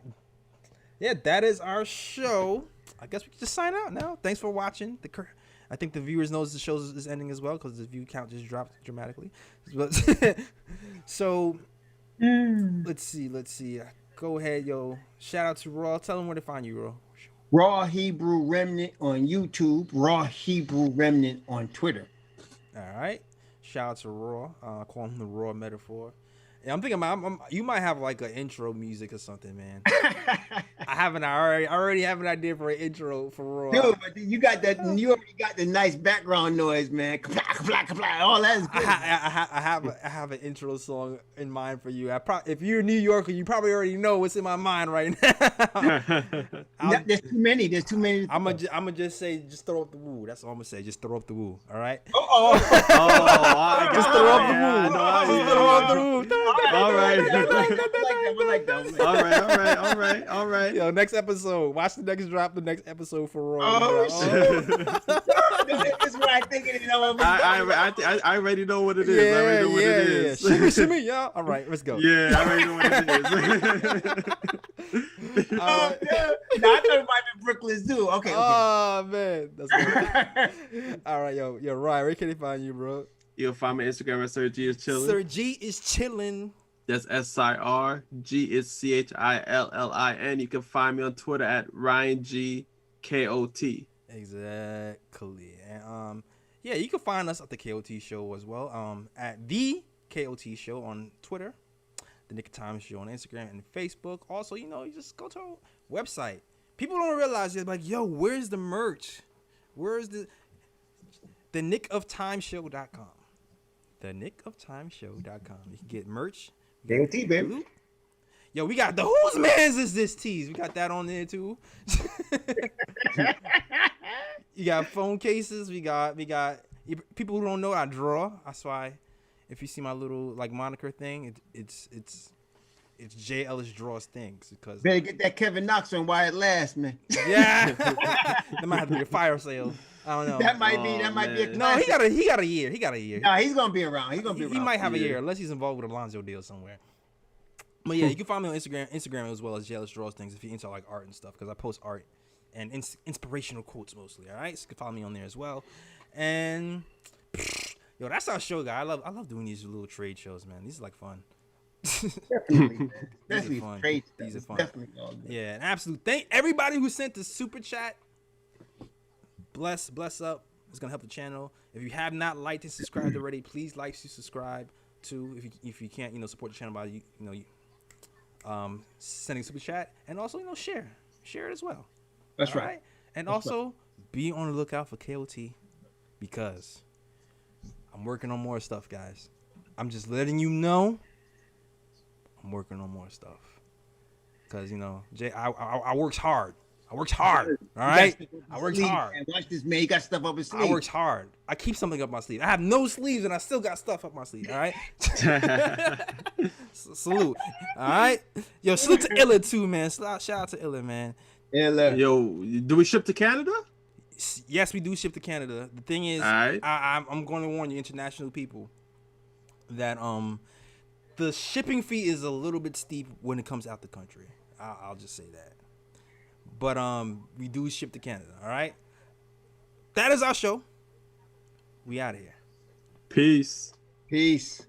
yeah, that is our show. I guess we can just sign out now. Thanks for watching. I think the viewers knows the show is ending as well, because the view count just dropped dramatically. So let's see. Go ahead, yo. Shout out to Raw. Tell them where to find you, Raw. Raw Hebrew Remnant on YouTube. Raw Hebrew Remnant on Twitter. All right. Shout out to Raw. Call him the Raw Metaphor. Yeah, I'm thinking you might have like an intro music or something, man. I already have an idea for an intro for Raw. Dude, but you already got the nice background noise, man. All that is good. I have an intro song in mind for you. If you're a New Yorker, you probably already know what's in my mind right now. There's too many. I'm gonna just say, just throw up the woo. That's all I'm gonna say. Just throw up the woo. All right. Oh. Just throw up the woo. Just throw up the woo. All right. I like that. All right. Yo, next episode. Watch the next drop. The next episode for Raw. Oh, shit. This is what I think it is. I already know what it is. I already know what it is. Shimmy, y'all. All right, let's go. Yeah, I already know what it is. No, I thought it might be Brooklyn's Zoo. Okay. Oh man, that's good. All right, yo, Ryan, where can they find you, bro? You'll find my Instagram at Sir G is chilling. Sir G is chilling. That's SIR. G is CHILLIN. You can find me on Twitter at RyanGKOT. Exactly. And yeah, you can find us at the KOT Show as well. At the KOT Show on Twitter, the Knick of Time Show on Instagram and Facebook. Also, you just go to our website. People don't realize they're like, yo, where's the merch? Where's the knickoftimeshow.com. The knickoftimeshow.com. You can get merch. KOT, baby. Yo, we got the whose man's is this tees? We got that on there too. You got phone cases. We got people who don't know I draw. That's why if you see my little like moniker thing, it's J. Ellis Draws Things, because better get that Kevin Knox on while it lasts, man. Yeah. That might have to be a fire sale. I don't know. That might be a classic. No, he got a year. No, he's gonna be around. He might have a year unless he's involved with a Lonzo deal somewhere. But yeah, you can find me on Instagram as well as Jealous Draws Things if you're into like art and stuff, because I post art and inspirational quotes mostly. All right, so you can follow me on there as well. And yo, that's our show, guy. I love doing these little trade shows, man. These are like fun. Definitely, man. These are fun. These are fun. Definitely all good. Yeah, an absolute thank everybody who sent the super chat. Bless up. It's gonna help the channel. If you have not liked and subscribed already, please like and subscribe too. If you can't support the channel by sending super chat, and also share it as well. That's right. And also be on the lookout for KOT, because I'm working on more stuff, guys. I'm just letting you know I'm working on more stuff, because Jay, I works hard. All right, I works hard. And watch this, man. He got stuff up his sleeve. I works hard. I keep something up my sleeve. I have no sleeves, and I still got stuff up my sleeve. All right. Salute. All right. Yo, salute to Illa too, man. Shout out to Illa, man. Illa. Yo, do we ship to Canada? Yes, we do ship to Canada. The thing is, Alright. I'm going to warn you, international people, that the shipping fee is a little bit steep when it comes out the country. I'll just say that. But we do ship to Canada. All right. That is our show. We out of here. Peace. Peace.